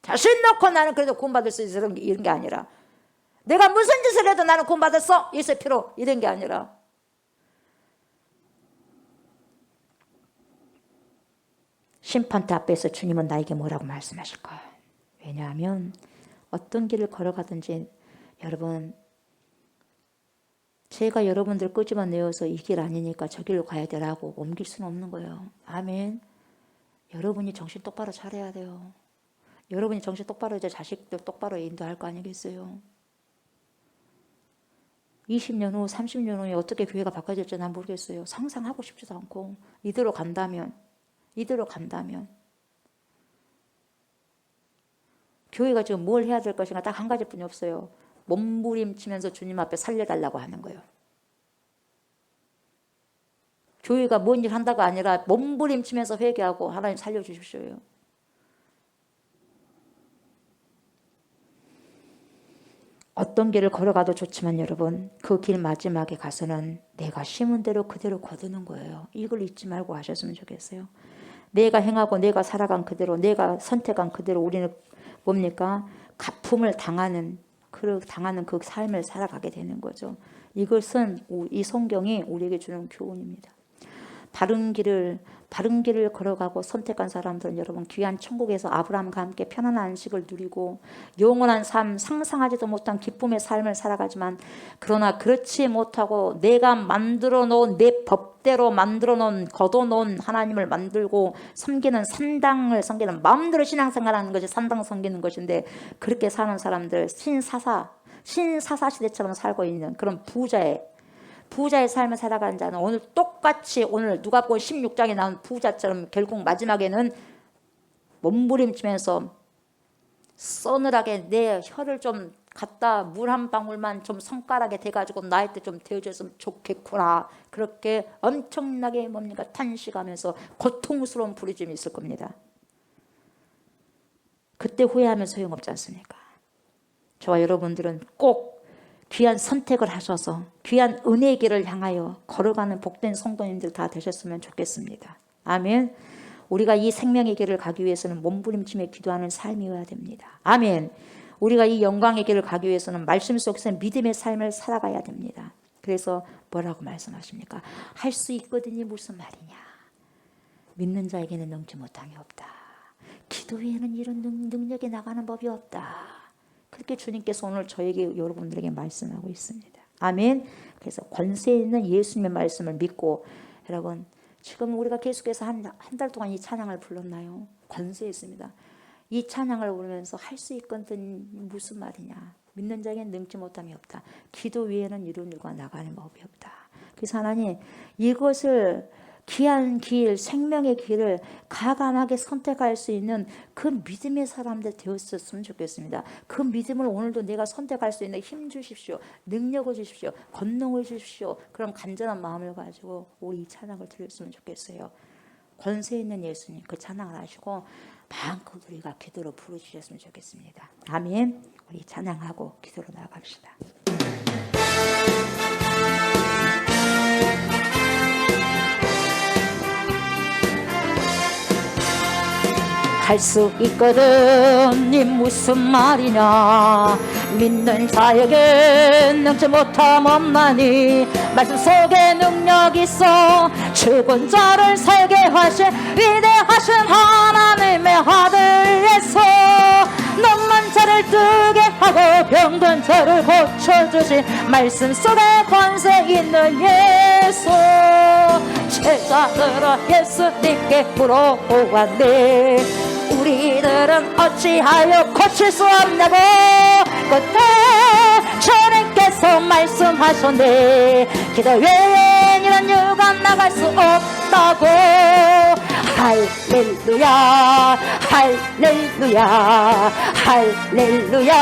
자신 놓고 나는 그래도 구원받을 수 있어 이런 게 아니라 내가 무슨 짓을 해도 나는 구원받았어 예수의 피로 이런 게 아니라 심판대 앞에서 주님은 나에게 뭐라고 말씀하실까? 왜냐하면 어떤 길을 걸어가든지 여러분 제가 여러분들 끄집어내어서 이 길 아니니까 저 길로 가야 되라고 옮길 수는 없는 거예요. 아멘. 여러분이 정신 똑바로 차려야 돼요. 여러분이 정신 똑바로 이제 자식들 똑바로 인도할 거 아니겠어요? 20년 후 30년 후에 어떻게 교회가 바꿔질지 난 모르겠어요. 상상하고 싶지도 않고 이대로 간다면 교회가 지금 뭘 해야 될 것인가 딱 한 가지뿐이 없어요. 몸부림치면서 주님 앞에 살려달라고 하는 거예요. 교회가 뭔 일 한다가 아니라 몸부림치면서 회개하고 하나님 살려주십시오요. 어떤 길을 걸어가도 좋지만 여러분 그 길 마지막에 가서는 내가 심은 대로 그대로 거두는 거예요. 이걸 잊지 말고 하셨으면 좋겠어요. 내가 행하고 내가 살아간 그대로 내가 선택한 그대로 우리는 뭡니까? 가품을 당하는 그 삶을 살아가게 되는 거죠. 이것은 이 성경이 우리에게 주는 교훈입니다. 바른 길을 걸어가고 선택한 사람들은 여러분 귀한 천국에서 아브라함과 함께 편안한 안식을 누리고 영원한 삶 상상하지도 못한 기쁨의 삶을 살아가지만 그러나 그렇지 못하고 내가 만들어 놓은 내 법대로 만들어 놓은 걷어놓은 하나님을 만들고 섬기는 산당을 섬기는 마음대로 신앙생활하는 것이 산당 섬기는 것인데 그렇게 사는 사람들 신사사 시대처럼 살고 있는 그런 부자의 삶을 살아가는 자는 오늘 똑같이 오늘 누가복음 16장에 나온 부자처럼 결국 마지막에는 몸부림치면서 서늘하게 내 혀를 좀 갖다 물 한 방울만 좀 손가락에 대가지고 나한테 좀 데워줬으면 좋겠구나. 그렇게 엄청나게 뭡니까 탄식하면서 고통스러운 부르짐이 있을 겁니다. 그때 후회하면 소용없지 않습니까? 저와 여러분들은 꼭 귀한 선택을 하셔서 귀한 은혜의 길을 향하여 걸어가는 복된 성도님들 다 되셨으면 좋겠습니다. 아멘. 우리가 이 생명의 길을 가기 위해서는 몸부림치며 기도하는 삶이어야 됩니다. 아멘. 우리가 이 영광의 길을 가기 위해서는 말씀 속에서 믿음의 삶을 살아가야 됩니다. 그래서 뭐라고 말씀하십니까? 할 수 있거든이 무슨 말이냐? 믿는 자에게는 능치 못함이 없다. 기도 외에는 이런 능력이 나가는 법이 없다. 그렇게 주님께서 오늘 저에게 여러분들에게 말씀하고 있습니다. 아멘. 그래서 권세 있는 예수님의 말씀을 믿고 여러분 지금 우리가 계속해서 한 달 동안 이 찬양을 불렀나요? 권세 있습니다. 이 찬양을 부르면서 할 수 있거든 무슨 말이냐? 믿는 자에게는 능치 못함이 없다. 기도 외에는 이룬 일과 나가는 법이 없다. 그래서 하나님 이것을 귀한 길, 생명의 길을 가감하게 선택할 수 있는 그 믿음의 사람들 되었으면 좋겠습니다. 그 믿음을 오늘도 내가 선택할 수 있는 힘 주십시오. 능력을 주십시오. 권능을 주십시오. 그런 간절한 마음을 가지고 우리 이 찬양을 드렸으면 좋겠어요. 권세 있는 예수님 그 찬양을 하시고 마음껏 우리가 기도로 부르주셨으면 좋겠습니다. 아멘. 우리 찬양하고 기도로 나아갑시다. 할 수 있거든 이 무슨 말이냐 믿는 자에게 능치 못함 없나니 말씀 속에 능력 있어 죽은 자를 살게 하신 위대하신 하나님의 아들 예수 눈먼 자를 뜨게 하고 병든 자를 고쳐주신 말씀 속에 권세 있는 예수 제자들아 예수님께 물어보았네 우리들은 어찌하여 고칠 수 없냐고 그때 주님께서 말씀하셨네 기도 외엔 이런 이유가 나갈 수 없다고 할렐루야 할렐루야 할렐루야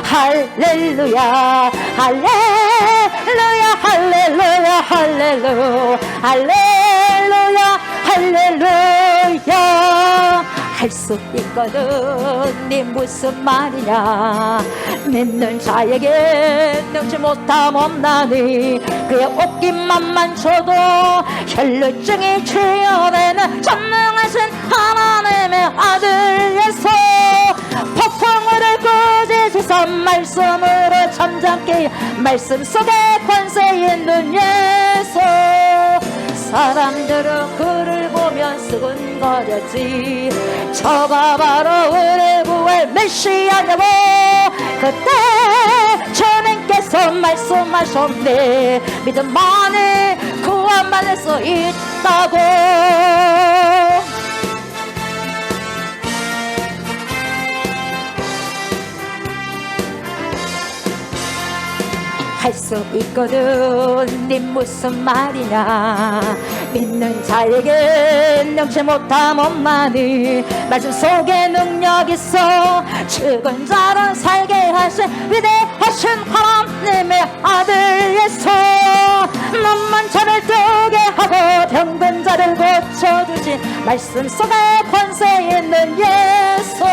할렐루야 할렐루야 할렐루야 할렐루야 할렐루야 할렐루야 할 수 있거든 이 무슨 말이냐 믿는 자에게 능치 못함 없나니 그의 옷깃만만 줘도 혈루증이 치유되는 전능하신 하나님의 아들 예수 폭풍우를 꾸짖으사 말씀으로 잠잠게 말씀 속에 권세 있는 예수 사람들은 그를 보면 수근거렸지 저가 바로 우리 구할 메시아냐고 그때 주님께서 말씀하셨네 믿음만이 구원받을 수 있다고 할 수 있거든 네 무슨 말이냐 믿는 자에게 능치 못함 없나니 말씀 속에 능력 있어 죽은 자를 살게 하신 위대하신 하나님의 아들 예수 눈먼 자를 뜨게 하고 병든 자를 고쳐주신 말씀 속에 권세 있는 예수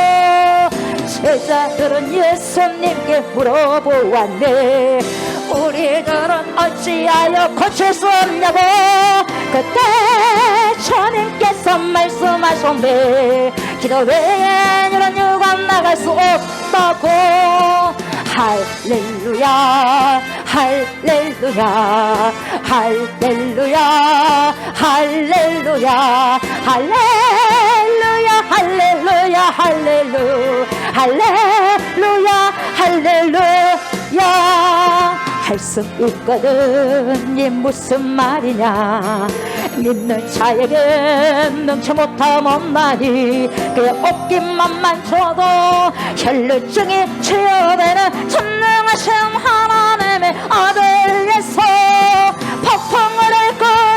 제자들은 예수님께 물어보았네 우리들은 어찌하여 고칠 수 없냐고 그때 주님께서 말씀하셨네 기도 외엔 이런 이유가 나갈 수 없다고 할렐루야 할렐루야 할렐루야 할렐루야 할렐루야 할렐루야 할렐루야 할렐루야 할렐루야 할 수 있거든 이 무슨 말이냐 믿는 자에게 능치 못함 없나니 그의 옷깃만만 줘도 혈루증이 치유되는 전능하신 하나님의 아들 예수 폭풍우를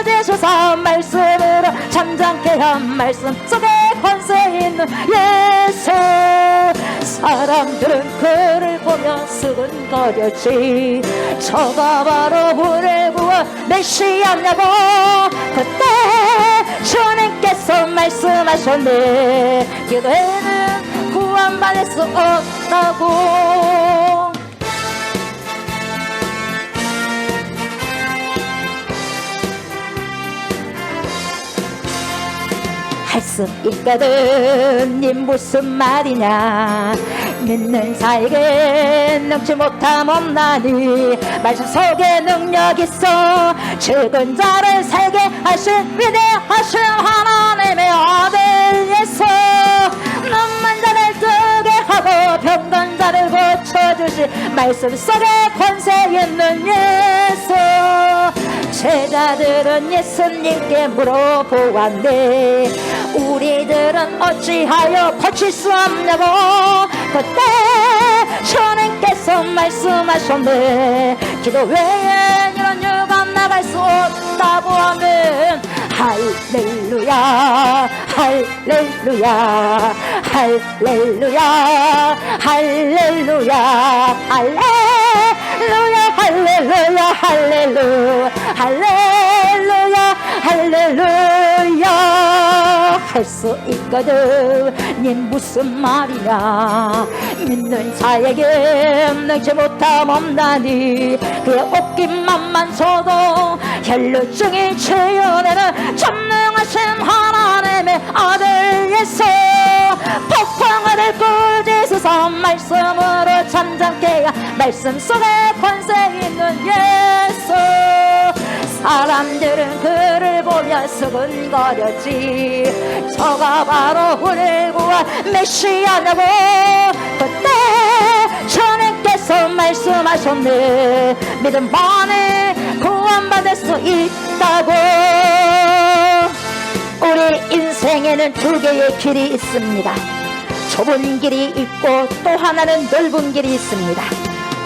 꾸짖으사 말씀으로 잠잠케 한 말씀 속에 권세 있는 예수. 사람들은 그를 보며 수근거렸지. 저가 바로 우리를 구원 메시아냐고. 그때 주님께서 말씀하셨네. 기도에는 구원받을 수 없다고. 할 수 있거든. 이 무슨 말이냐. 믿는 자에게 능치 못함 없나니. 말씀 속에 능력 있어. 죽은 자를 살게 하신 위대하신 하나님의 아들 예수. 눈먼 자를 뜨게 하고 병든 자를 고쳐주신 말씀 속에 권세 있는 예수. 제자들은 예수님께 물어보았네. 우리들은 어찌하여 고칠 수 없냐고. 그때 주님께서 말씀하셨네. 기도 외에 이런 유가 나갈 수 없다고 하면 할렐루야 할렐루야 할렐루야 할렐루야 할렐루야 할렐루야 할렐루야 할렐루야 할렐루야. 할 수 있거든. 니 무슨 말이냐. 믿는 자에게 능치 못함 없나니. 그의 옷깃만만 줘도 혈루증이 치유되는 전능하신 하나님의 아들 예수. 폭풍을 꾸짖으사 말씀으로 잠잠케 하여 말씀 속에 권세 있는 예수. 사람들은 그를 보며 수근거렸지. 저가 바로 우리를 구원 메시아냐고. 그때 주님께서 말씀하셨네. 믿음만에 구원받을 수 있다고. 우리 인생에는 두 개의 길이 있습니다. 좁은 길이 있고 또 하나는 넓은 길이 있습니다.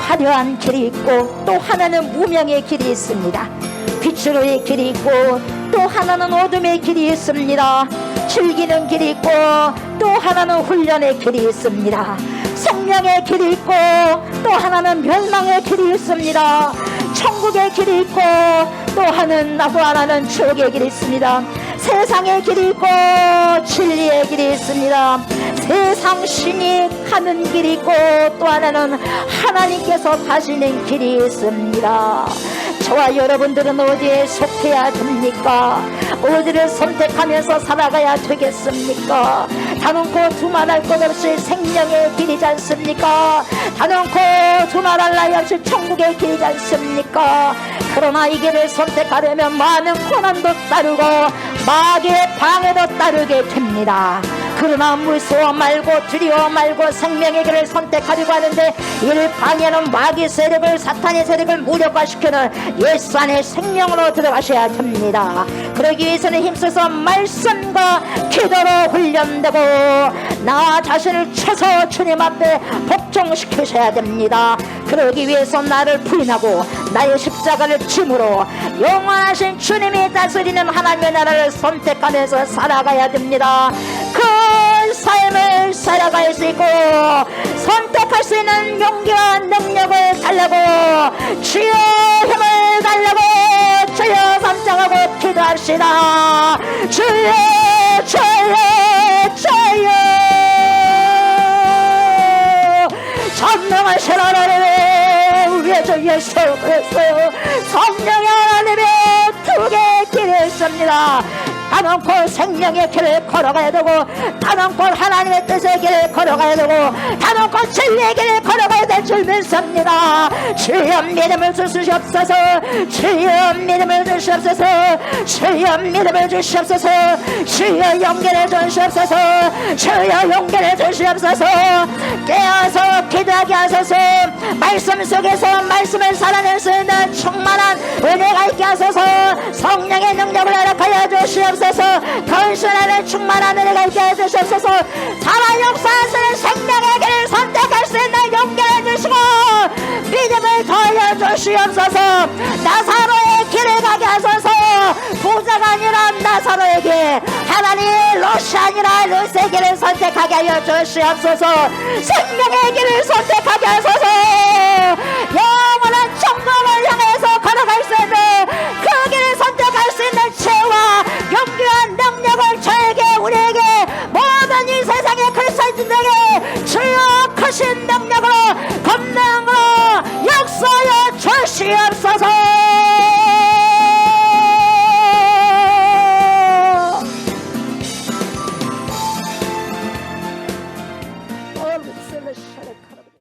화려한 길이 있고 또 하나는 무명의 길이 있습니다. 빛으로의 길이 있고 또 하나는 어둠의 길이 있습니다. 즐기는 길이 있고 또 하나는 훈련의 길이 있습니다. 생명의 길이 있고 또 하나는 멸망의 길이 있습니다. 천국의 길이 있고 또 하나는 지옥의 길이 있습니다. 세상의 길이 있고 진리의 길이 있습니다. 세상 신이 가는 길이 있고 또 하나는 하나님께서 가시는 길이 있습니다. 저와 여러분들은 어디에 속해야 됩니까? 어디를 선택하면서 살아가야 되겠습니까? 단언코 두말할 것 없이 생명의 길이지 않습니까? 단언코 두말할 나위 없이 천국의 길이지 않습니까? 그러나 이 길을 선택하려면 많은 고난도 따르고 마귀의 방해도 따르게 됩니다. 그러나 무서워 말고 두려워 말고 생명의 길을 선택하려고 하는데 이를 방해하는 마귀 세력을 사탄의 세력을 무력화시키는 예수 안에 생명으로 들어가셔야 됩니다. 그러기 위해서는 힘써서 말씀과 기도로 훈련되고 나 자신을 쳐서 주님 앞에 복종시키셔야 됩니다. 그러기 위해서 나를 부인하고 나의 십자가를 짐으로 영원하신 주님이 다스리는 하나님의 나라를 선택하면서 살아가야 됩니다. 그 삶을 살아갈 수 있고 선택할 수 있는 용기와 능력을 달라고 주여 힘을 달라고 주여 삼창하고 기도합시다. 주여 주여 주여 전능하신 하나님의 우리의 주 예수 그리스도 성령의 하나님의 두 개의 길이 있습니다. 단언코 생명의 길을 걸어가야 되고 단언코 하나님의 뜻의 길을 걸어가야 되고 단언코 진리의 길을 걸어가야 될 줄 믿습니다. 주여 믿음을 주시옵소서. 주여 믿음을 주시옵소서. 주여 믿음을 주시옵소서. 주여 용기를 주시옵소서. 주여 용기를 주시옵소서. 깨어서 기도하게 하소서. 말씀 속에서 말씀을 살아낼 수 있는 충만한 은혜가 있게 하소서. 성령의 능력을 허락하여 주시옵소서. 건실하는 충만한 은혜가 있게 해주시옵소서. 살아 역사하시는 생명의 길을 선택할 수 있는 용기를 주시고 믿음을 더하여 주시옵소서. 나사로의 길을 가게 하소서. 부자가 아니라 나사로에게 하나님 이것이 아니라 르세 길을 선택하게 하여 주시옵소서. 생명의 길을 선택하게 하소서. 영원한 천국을 향해서 걸어갈 수 있는